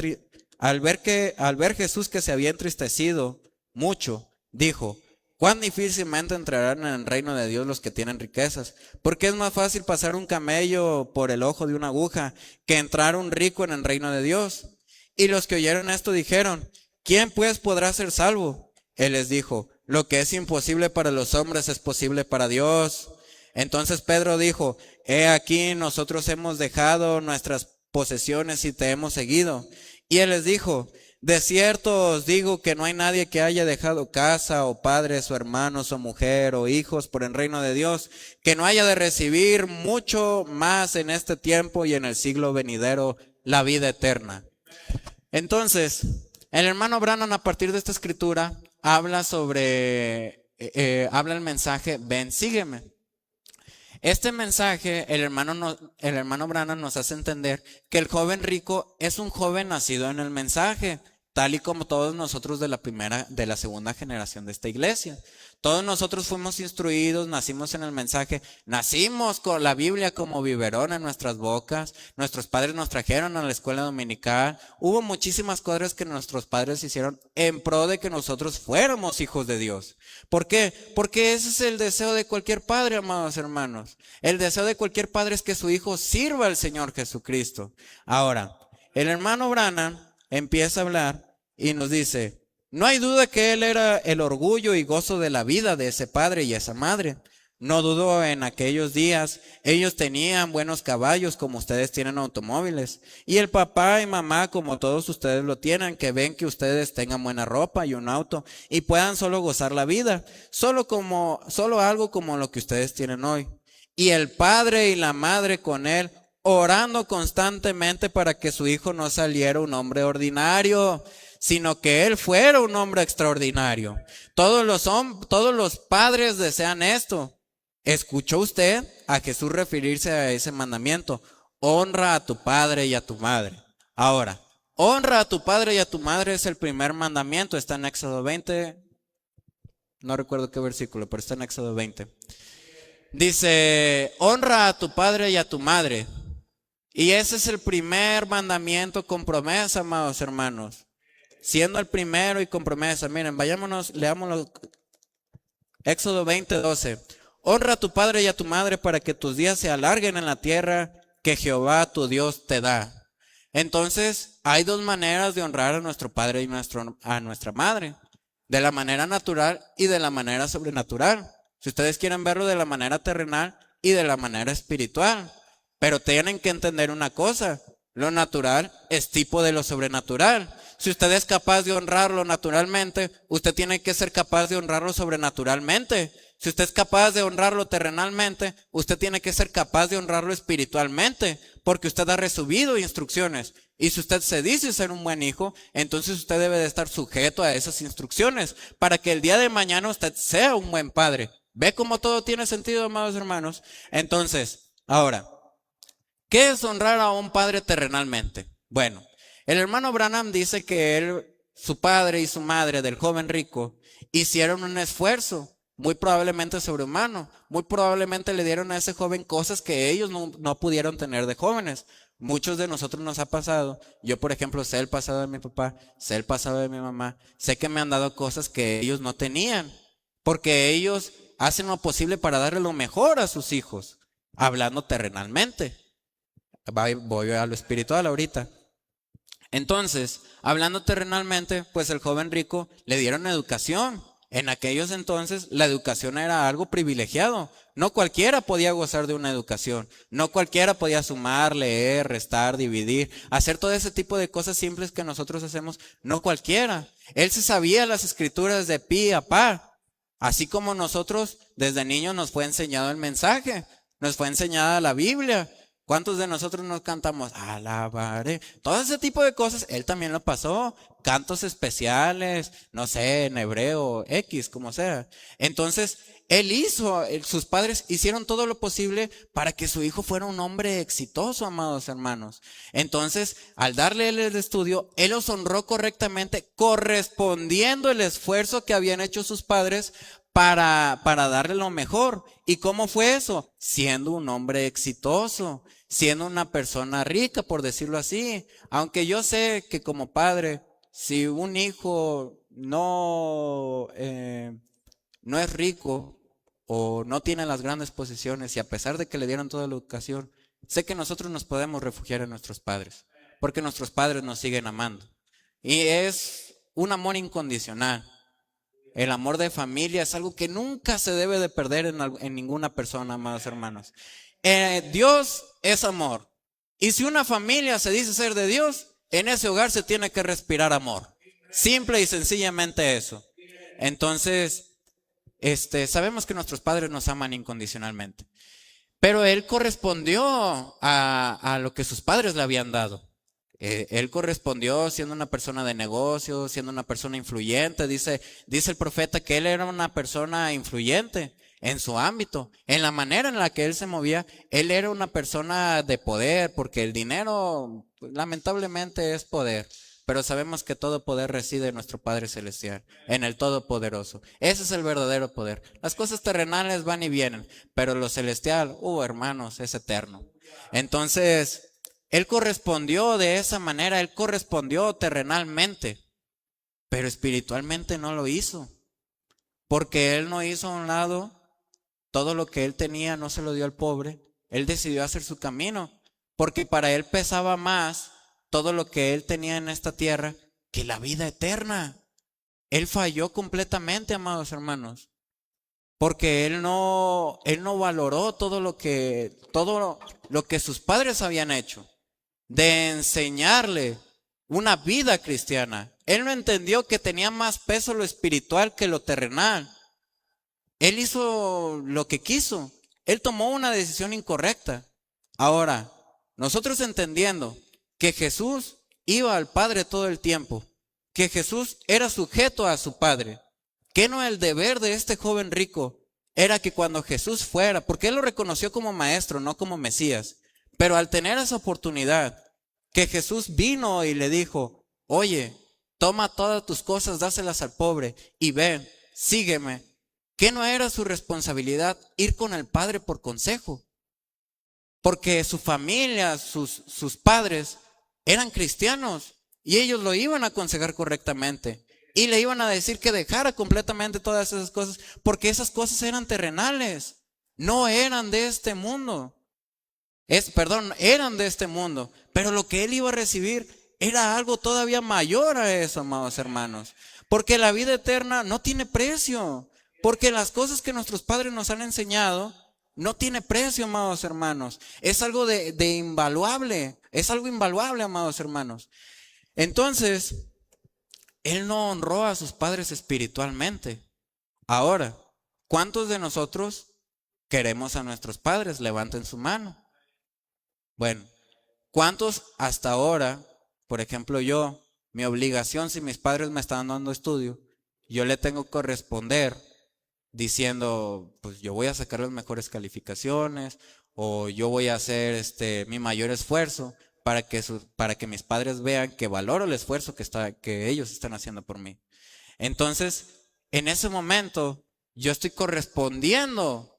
entristecido mucho, dijo: cuán difícilmente entrarán en el reino de Dios los que tienen riquezas, porque es más fácil pasar un camello por el ojo de una aguja que entrar un rico en el reino de Dios. Y los que oyeron esto dijeron: ¿quién pues podrá ser salvo? Él les dijo: lo que es imposible para los hombres es posible para Dios. Entonces Pedro dijo: he aquí, nosotros hemos dejado nuestras posesiones y te hemos seguido. Y él les dijo: de cierto os digo que no hay nadie que haya dejado casa o padres o hermanos o mujer o hijos por el reino de Dios, que no haya de recibir mucho más en este tiempo y en el siglo venidero la vida eterna. Entonces, el hermano Branham, a partir de esta escritura, habla el mensaje: ven, sígueme. Este mensaje, el hermano Branham nos hace entender que el joven rico es un joven nacido en el mensaje, tal y como todos nosotros de la segunda generación de esta iglesia. Todos nosotros fuimos instruidos, nacimos en el mensaje, nacimos con la Biblia como biberón en nuestras bocas. Nuestros padres nos trajeron a la escuela dominical. Hubo muchísimas cosas que nuestros padres hicieron en pro de que nosotros fuéramos hijos de Dios. ¿Por qué? Porque ese es el deseo de cualquier padre, amados hermanos. El deseo de cualquier padre es que su hijo sirva al Señor Jesucristo. Ahora, el hermano Branham empieza a hablar y nos dice: no hay duda que él era el orgullo y gozo de la vida de ese padre y esa madre. No dudo en aquellos días ellos tenían buenos caballos como ustedes tienen automóviles. Y el papá y mamá como todos ustedes lo tienen, que ven que ustedes tengan buena ropa y un auto y puedan solo gozar la vida. Solo algo como lo que ustedes tienen hoy. Y el padre y la madre con él orando constantemente para que su hijo no saliera un hombre ordinario, sino que él fuera un hombre extraordinario. Todos los padres desean esto. ¿Escuchó usted a Jesús referirse a ese mandamiento? Honra a tu padre y a tu madre. Ahora, honra a tu padre y a tu madre es el primer mandamiento. Está en Éxodo 20. No recuerdo qué versículo, pero está en Éxodo 20. Dice: honra a tu padre y a tu madre. Y ese es el primer mandamiento con promesa, amados hermanos. Siendo el primero y con promesa. Miren, vayámonos, leámoslo. Éxodo 20:12. Honra a tu padre y a tu madre para que tus días se alarguen en la tierra que Jehová tu Dios te da. Entonces, hay dos maneras de honrar a nuestro padre y a nuestra madre. De la manera natural y de la manera sobrenatural. Si ustedes quieren verlo de la manera terrenal y de la manera espiritual. Pero tienen que entender una cosa. Lo natural es tipo de lo sobrenatural. Si usted es capaz de honrarlo naturalmente, usted tiene que ser capaz de honrarlo sobrenaturalmente. Si usted es capaz de honrarlo terrenalmente, usted tiene que ser capaz de honrarlo espiritualmente, porque usted ha recibido instrucciones. Y si usted se dice ser un buen hijo, entonces usted debe de estar sujeto a esas instrucciones, para que el día de mañana usted sea un buen padre. ¿Ve cómo todo tiene sentido, amados hermanos? Entonces, ahora, ¿qué es honrar a un padre terrenalmente? Bueno, el hermano Branham dice que él, su padre y su madre del joven rico hicieron un esfuerzo muy probablemente sobrehumano. Muy probablemente le dieron a ese joven cosas que ellos no pudieron tener de jóvenes. Muchos de nosotros nos ha pasado. Yo, por ejemplo, sé el pasado de mi papá, sé el pasado de mi mamá. Sé que me han dado cosas que ellos no tenían. Porque ellos hacen lo posible para darle lo mejor a sus hijos, hablando terrenalmente. Voy a lo espiritual ahorita. Entonces, hablando terrenalmente, pues el joven rico le dieron educación. En aquellos entonces la educación era algo privilegiado. No cualquiera podía gozar de una educación. No cualquiera podía sumar, leer, restar, dividir, hacer todo ese tipo de cosas simples que nosotros hacemos. No cualquiera. Él se sabía las escrituras de pi a pa. Así como nosotros desde niños nos fue enseñado el mensaje, nos fue enseñada la Biblia. ¿Cuántos de nosotros nos cantamos? Alabaré. Todo ese tipo de cosas, él también lo pasó. Cantos especiales, no sé, en hebreo, X, como sea. Entonces, sus padres hicieron todo lo posible para que su hijo fuera un hombre exitoso, amados hermanos. Entonces, al darle el estudio, él los honró correctamente, correspondiendo el esfuerzo que habían hecho sus padres para darle lo mejor. ¿Y cómo fue eso? Siendo un hombre exitoso, siendo una persona rica, por decirlo así. Aunque yo sé que como padre, si un hijo no es rico o no tiene las grandes posiciones, y a pesar de que le dieron toda la educación, sé que nosotros nos podemos refugiar en nuestros padres, porque nuestros padres nos siguen amando. Y es un amor incondicional. El amor de familia es algo que nunca se debe de perder en ninguna persona, amados hermanos. Dios es amor. Y si una familia se dice ser de Dios, en ese hogar se tiene que respirar amor. Simple y sencillamente eso. Entonces, sabemos que nuestros padres nos aman incondicionalmente. Pero él correspondió a lo que sus padres le habían dado. Él correspondió siendo una persona de negocios, siendo una persona influyente. Dice el profeta que él era una persona influyente en su ámbito, en la manera en la que él se movía. Él era una persona de poder, porque el dinero lamentablemente es poder. Pero sabemos que todo poder reside en nuestro Padre Celestial, en el Todopoderoso. Ese es el verdadero poder. Las cosas terrenales van y vienen, pero lo celestial, hermanos, es eterno. Entonces, él correspondió de esa manera, él correspondió terrenalmente, pero espiritualmente no lo hizo, porque él no hizo a un lado todo lo que él tenía, no se lo dio al pobre. Él decidió hacer su camino, porque para él pesaba más todo lo que él tenía en esta tierra que la vida eterna. Él falló completamente, amados hermanos, porque él no valoró todo lo que sus padres habían hecho, de enseñarle una vida cristiana. Él no entendió que tenía más peso lo espiritual que lo terrenal. Él hizo lo que quiso. Él tomó una decisión incorrecta. Ahora, nosotros entendiendo que Jesús iba al Padre todo el tiempo, que Jesús era sujeto a su Padre, que no el deber de este joven rico era que cuando Jesús fuera, porque él lo reconoció como maestro, no como Mesías, pero al tener esa oportunidad, que Jesús vino y le dijo, oye, toma todas tus cosas, dáselas al pobre y ven, sígueme. ¿Qué no era su responsabilidad ir con el Padre por consejo? porque su familia, sus padres eran cristianos y ellos lo iban a aconsejar correctamente y le iban a decir que dejara completamente todas esas cosas, porque esas cosas eran terrenales, no eran de este mundo. Eran de este mundo, pero lo que él iba a recibir era algo todavía mayor a eso, amados hermanos, porque la vida eterna no tiene precio, porque las cosas que nuestros padres nos han enseñado no tiene precio, amados hermanos, es algo de invaluable, es algo invaluable, amados hermanos. Entonces, él no honró a sus padres espiritualmente. Ahora, ¿cuántos de nosotros queremos a nuestros padres? Levanten su mano. Bueno, ¿cuántos hasta ahora, por ejemplo yo, mi obligación si mis padres me están dando estudio, yo le tengo que responder diciendo, pues yo voy a sacar las mejores calificaciones o yo voy a hacer mi mayor esfuerzo para que mis padres vean que valoro el esfuerzo que ellos están haciendo por mí? Entonces, en ese momento, yo estoy correspondiendo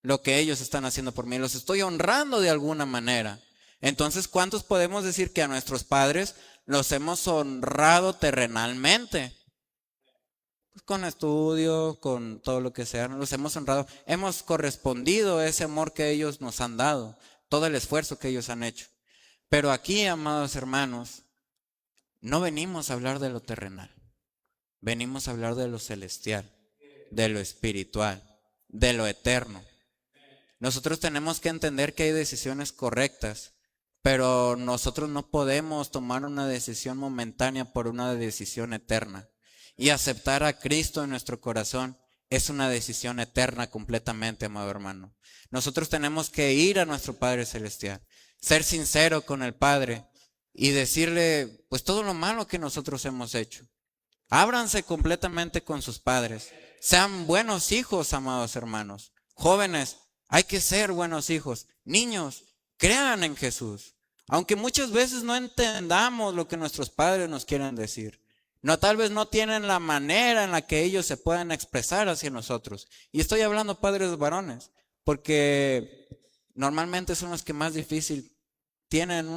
lo que ellos están haciendo por mí, los estoy honrando de alguna manera. Entonces, ¿cuántos podemos decir que a nuestros padres los hemos honrado terrenalmente? Pues con estudio, con todo lo que sea, los hemos honrado, hemos correspondido a ese amor que ellos nos han dado, todo el esfuerzo que ellos han hecho. Pero aquí, amados hermanos, no venimos a hablar de lo terrenal, venimos a hablar de lo celestial, de lo espiritual, de lo eterno. Nosotros tenemos que entender que hay decisiones correctas, pero nosotros no podemos tomar una decisión momentánea por una decisión eterna. Y aceptar a Cristo en nuestro corazón es una decisión eterna completamente, amado hermano. Nosotros tenemos que ir a nuestro Padre Celestial, ser sincero con el Padre y decirle pues todo lo malo que nosotros hemos hecho. Ábranse completamente con sus padres. Sean buenos hijos, amados hermanos. Jóvenes, hay que ser buenos hijos. Niños, crean en Jesús. Aunque muchas veces no entendamos lo que nuestros padres nos quieren decir. No, tal vez no tienen la manera en la que ellos se puedan expresar hacia nosotros. Y estoy hablando padres varones, porque normalmente son los que más difícil tienen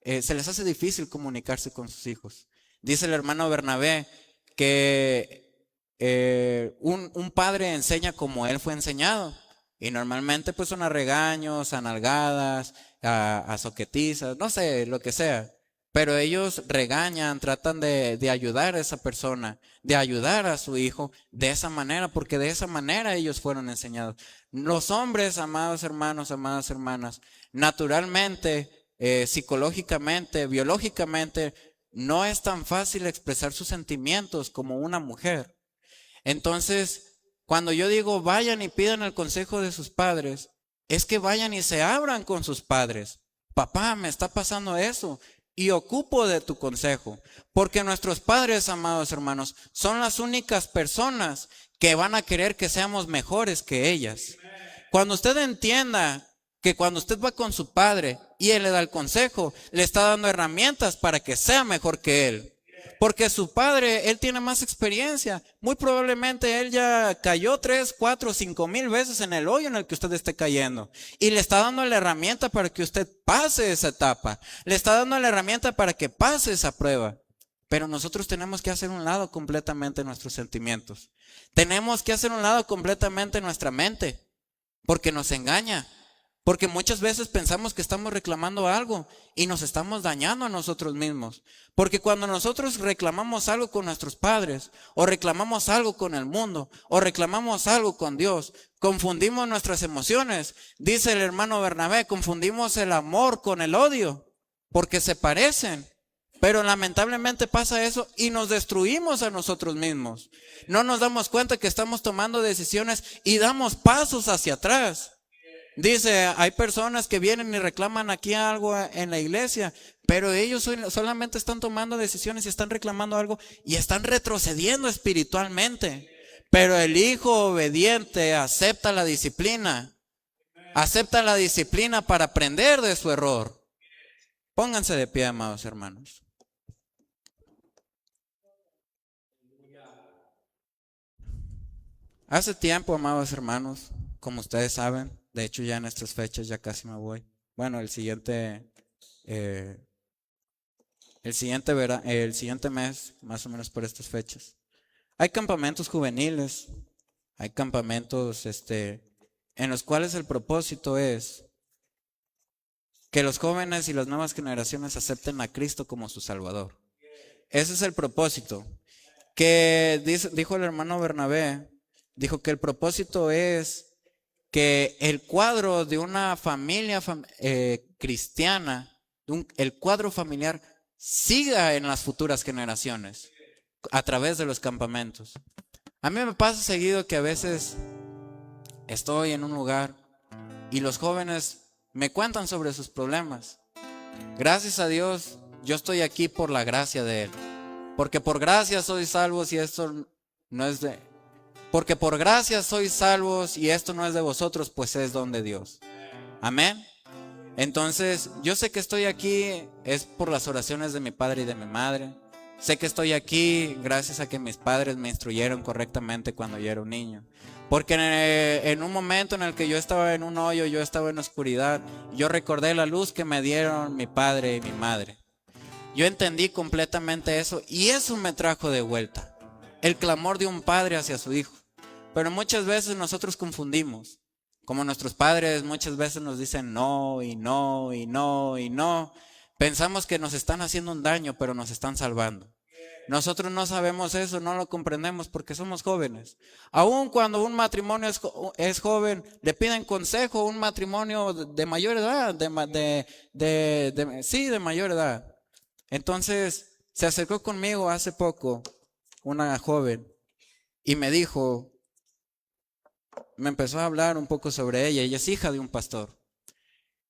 se les hace difícil comunicarse con sus hijos. Dice el hermano Bernabé que un padre enseña como él fue enseñado. Y normalmente pues son a regaños, a nalgadas, a soquetizas, no sé, lo que sea. Pero ellos regañan, tratan de ayudar a esa persona, de ayudar a su hijo de esa manera, porque de esa manera ellos fueron enseñados. Los hombres, amados hermanos, amadas hermanas, naturalmente, psicológicamente, biológicamente, no es tan fácil expresar sus sentimientos como una mujer. Entonces, cuando yo digo vayan y pidan el consejo de sus padres, es que vayan y se abran con sus padres. Papá, me está pasando eso y ocupo de tu consejo, porque nuestros padres, amados hermanos, son las únicas personas que van a querer que seamos mejores que ellas. Cuando usted entienda que cuando usted va con su padre y él le da el consejo, le está dando herramientas para que sea mejor que él. Porque su padre, él tiene más experiencia. Muy probablemente él ya cayó 3, 4, 5 mil veces en el hoyo en el que usted esté cayendo. Y le está dando la herramienta para que usted pase esa etapa. Le está dando la herramienta para que pase esa prueba. Pero nosotros tenemos que hacer un lado completamente nuestros sentimientos. Tenemos que hacer un lado completamente nuestra mente. Porque nos engaña. Porque muchas veces pensamos que estamos reclamando algo y nos estamos dañando a nosotros mismos. Porque cuando nosotros reclamamos algo con nuestros padres, o reclamamos algo con el mundo, o reclamamos algo con Dios, confundimos nuestras emociones. Dice el hermano Bernabé, confundimos el amor con el odio, porque se parecen. Pero lamentablemente pasa eso y nos destruimos a nosotros mismos. No nos damos cuenta que estamos tomando decisiones y damos pasos hacia atrás. Dice, hay personas que vienen y reclaman aquí algo en la iglesia, pero ellos solamente están tomando decisiones y están reclamando algo y están retrocediendo espiritualmente. Pero el hijo obediente acepta la disciplina para aprender de su error. Pónganse de pie, amados hermanos. Hace tiempo, amados hermanos, como ustedes saben, De hecho, ya en estas fechas ya casi me voy. Bueno, el siguiente mes, más o menos por estas fechas. Hay campamentos juveniles, hay campamentos en los cuales el propósito es que los jóvenes y las nuevas generaciones acepten a Cristo como su Salvador. Ese es el propósito. Que dijo el hermano Bernabé, dijo que el propósito es que el cuadro de una familia cristiana, el cuadro familiar, siga en las futuras generaciones a través de los campamentos. A mí me pasa seguido que a veces estoy en un lugar y los jóvenes me cuentan sobre sus problemas. Gracias a Dios, yo estoy aquí por la gracia de Él. Porque por gracia sois salvos y esto no es de... Porque por gracia sois salvos y esto no es de vosotros, pues es don de Dios. Amén. Entonces, yo sé que estoy aquí es por las oraciones de mi padre y de mi madre. Sé que estoy aquí gracias a que mis padres me instruyeron correctamente cuando yo era un niño. Porque en un momento en el que yo estaba en un hoyo, yo estaba en oscuridad, yo recordé la luz que me dieron mi padre y mi madre. Yo entendí completamente eso y eso me trajo de vuelta. El clamor de un padre hacia su hijo. Pero muchas veces nosotros confundimos. Como nuestros padres muchas veces nos dicen no y no y no y no. Pensamos que nos están haciendo un daño, pero nos están salvando. Nosotros no sabemos eso, no lo comprendemos porque somos jóvenes. Aun cuando un matrimonio es joven, le piden consejo, un matrimonio de mayor edad, de mayor edad. Entonces se acercó conmigo hace poco una joven y me dijo, me empezó a hablar un poco sobre ella. Ella es hija de un pastor.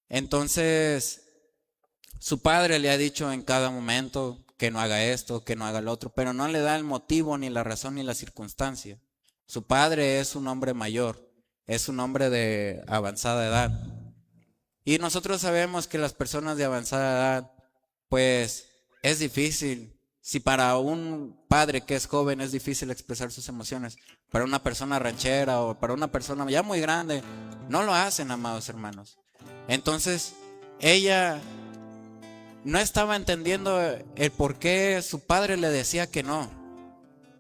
Entonces su padre le ha dicho en cada momento que no haga esto, que no haga lo otro, pero no le da el motivo, ni la razón, ni la circunstancia. Su padre es un hombre mayor, es un hombre de avanzada edad. Y nosotros sabemos que las personas de avanzada edad, pues es difícil. Si para un padre que es joven es difícil expresar sus emociones, para una persona ranchera o para una persona ya muy grande, no lo hacen, amados hermanos. Entonces, ella no estaba entendiendo el por qué su padre le decía que no.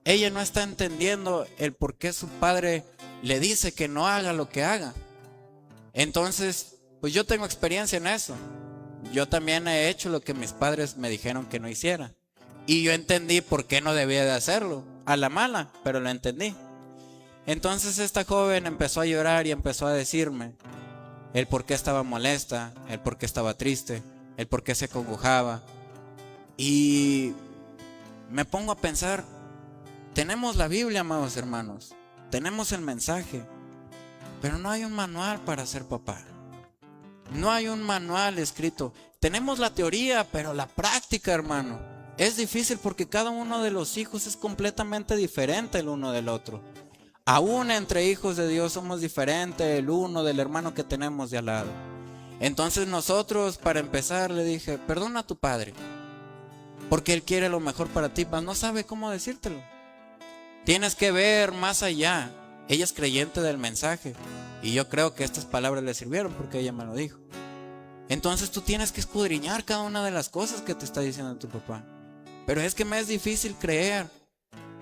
Ella no está entendiendo el por qué su padre le dice que no haga lo que haga. Entonces, pues yo tengo experiencia en eso. Yo también he hecho lo que mis padres me dijeron que no hiciera. Y yo entendí por qué no debía de hacerlo. A la mala, pero lo entendí. Entonces esta joven empezó a llorar y empezó a decirme el por qué estaba molesta, el por qué estaba triste, el por qué se acongojaba. Y me pongo a pensar, tenemos la Biblia, amados hermanos, tenemos el mensaje, pero no hay un manual para ser papá. No hay un manual escrito. Tenemos la teoría, pero la práctica, hermano, es difícil porque cada uno de los hijos es completamente diferente el uno del otro. Aún entre hijos de Dios somos diferentes el uno del hermano que tenemos de al lado. Entonces nosotros, para empezar, le dije, perdona a tu padre, porque él quiere lo mejor para ti, mas no sabe cómo decírtelo. Tienes que ver más allá. Ella es creyente del mensaje y yo creo que estas palabras le sirvieron porque ella me lo dijo. Entonces tú tienes que escudriñar cada una de las cosas que te está diciendo tu papá. Pero es que me es difícil creer.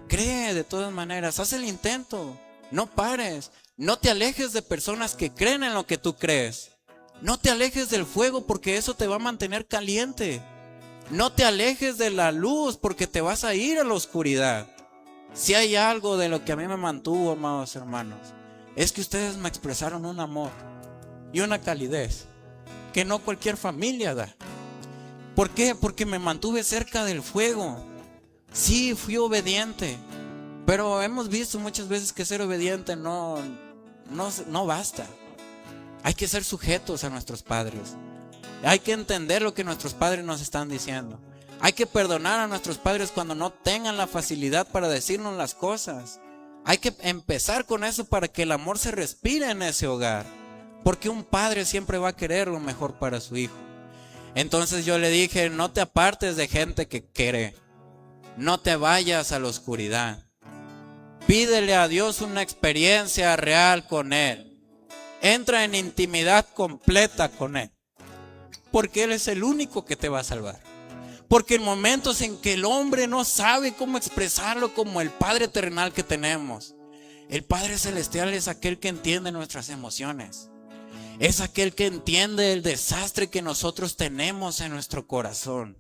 Cree de todas maneras, haz el intento, no pares, no te alejes de personas que creen en lo que tú crees. No te alejes del fuego porque eso te va a mantener caliente. No te alejes de la luz porque te vas a ir a la oscuridad. Si hay algo de lo que a mí me mantuvo, amados hermanos, es que ustedes me expresaron un amor y una calidez que no cualquier familia da. ¿Por qué? Porque me mantuve cerca del fuego. Sí, fui obediente, pero hemos visto muchas veces que ser obediente no basta. Hay que ser sujetos a nuestros padres. Hay que entender lo que nuestros padres nos están diciendo. Hay que perdonar a nuestros padres cuando no tengan la facilidad para decirnos las cosas. Hay que empezar con eso para que el amor se respire en ese hogar. Porque un padre siempre va a querer lo mejor para su hijo. Entonces yo le dije, no te apartes de gente que cree. No te vayas a la oscuridad. Pídele a Dios una experiencia real con Él. Entra en intimidad completa con Él, porque Él es el único que te va a salvar. Porque en momentos en que el hombre no sabe cómo expresarlo como el Padre terrenal que tenemos, el Padre celestial es aquel que entiende nuestras emociones. Es aquel que entiende el desastre que nosotros tenemos en nuestro corazón.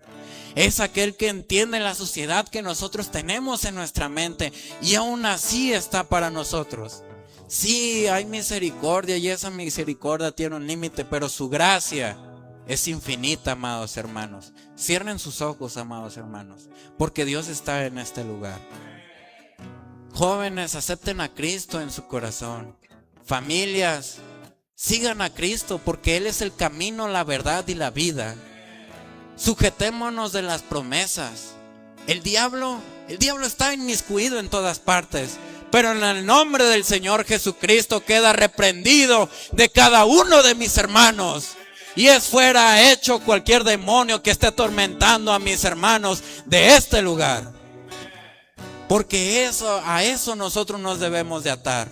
Es aquel que entiende la suciedad que nosotros tenemos en nuestra mente, y aún así está para nosotros. Sí, hay misericordia, y esa misericordia tiene un límite, pero su gracia es infinita, amados hermanos. Cierren sus ojos, amados hermanos, porque Dios está en este lugar. Jóvenes, acepten a Cristo en su corazón. Familias, sigan a Cristo, porque Él es el camino, la verdad y la vida. Sujetémonos de las promesas. El diablo está inmiscuido en todas partes, pero en el nombre del Señor Jesucristo queda reprendido de cada uno de mis hermanos. Y es fuera hecho cualquier demonio que esté atormentando a mis hermanos de este lugar. Porque a eso nosotros nos debemos de atar.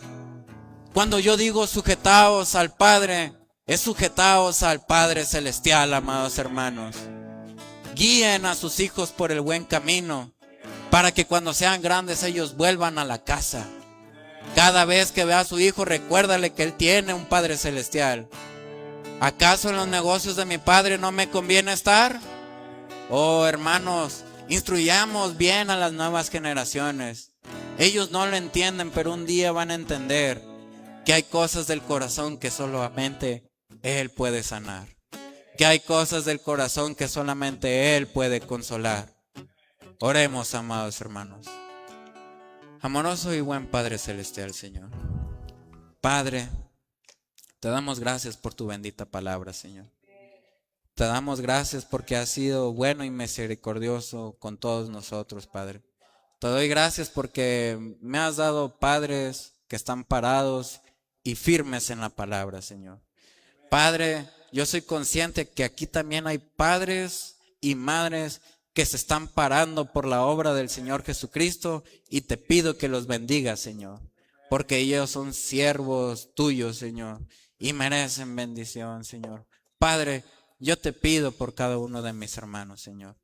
Cuando yo digo sujetaos al Padre, es sujetaos al Padre celestial, amados hermanos. Guíen a sus hijos por el buen camino, para que cuando sean grandes ellos vuelvan a la casa. Cada vez que vea a su hijo, recuérdale que él tiene un Padre celestial. ¿Acaso en los negocios de mi Padre no me conviene estar? Oh, hermanos, instruyamos bien a las nuevas generaciones. Ellos no lo entienden, pero un día van a entender que hay cosas del corazón que solamente Él puede sanar. Que hay cosas del corazón que solamente Él puede consolar. Oremos, amados hermanos. Amoroso y buen Padre celestial, Señor. Padre, te damos gracias por tu bendita palabra, Señor. Te damos gracias porque has sido bueno y misericordioso con todos nosotros, Padre. Te doy gracias porque me has dado padres que están parados y firmes en la palabra, Señor. Padre, yo soy consciente que aquí también hay padres y madres que se están parando por la obra del Señor Jesucristo, y te pido que los bendigas, Señor, porque ellos son siervos tuyos, Señor, y merecen bendición, Señor. Padre, yo te pido por cada uno de mis hermanos, Señor.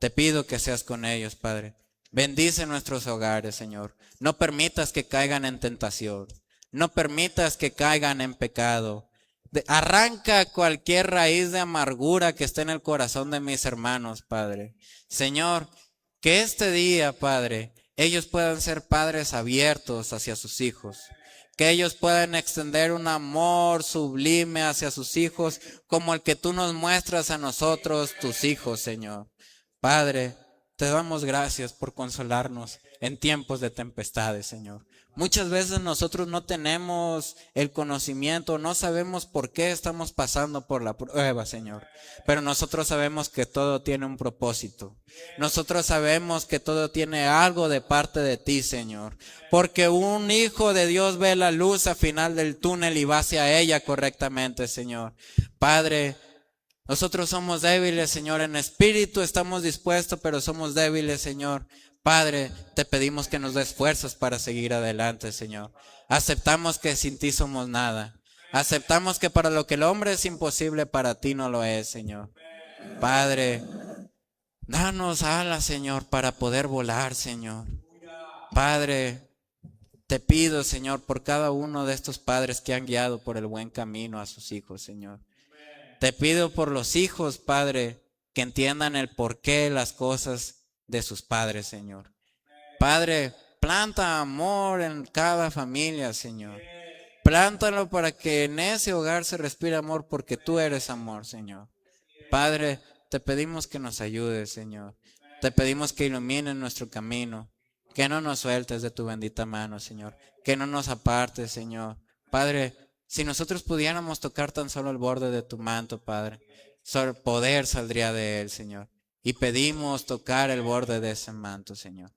Te pido que seas con ellos, Padre. Bendice nuestros hogares, Señor. No permitas que caigan en tentación. No permitas que caigan en pecado. Arranca cualquier raíz de amargura que esté en el corazón de mis hermanos, Padre. Señor, que este día, Padre, ellos puedan ser padres abiertos hacia sus hijos. Que ellos puedan extender un amor sublime hacia sus hijos, como el que tú nos muestras a nosotros, tus hijos, Señor. Padre, te damos gracias por consolarnos en tiempos de tempestades, Señor. Muchas veces nosotros no tenemos el conocimiento, no sabemos por qué estamos pasando por la prueba, Señor. Pero nosotros sabemos que todo tiene un propósito. Nosotros sabemos que todo tiene algo de parte de ti, Señor. Porque un hijo de Dios ve la luz al final del túnel y va hacia ella correctamente, Señor. Padre, nosotros somos débiles, Señor, en espíritu estamos dispuestos, pero somos débiles, Señor. Padre, te pedimos que nos des fuerzas para seguir adelante, Señor. Aceptamos que sin ti somos nada. Aceptamos que para lo que el hombre es imposible, para ti no lo es, Señor. Padre, danos alas, Señor, para poder volar, Señor. Padre, te pido, Señor, por cada uno de estos padres que han guiado por el buen camino a sus hijos, Señor. Te pido por los hijos, Padre, que entiendan el porqué de las cosas de sus padres, Señor. Padre, planta amor en cada familia, Señor. Plántalo para que en ese hogar se respire amor, porque tú eres amor, Señor. Padre, te pedimos que nos ayudes, Señor. Te pedimos que ilumines nuestro camino, que no nos sueltes de tu bendita mano, Señor. Que no nos apartes, Señor. Padre, si nosotros pudiéramos tocar tan solo el borde de tu manto, Padre, solo poder saldría de él, Señor. Y pedimos tocar el borde de ese manto, Señor.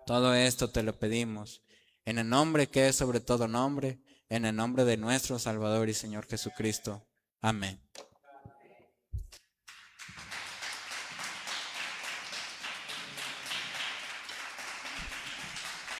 Todo esto te lo pedimos en el nombre que es sobre todo nombre, en el nombre de nuestro Salvador y Señor Jesucristo. Amén.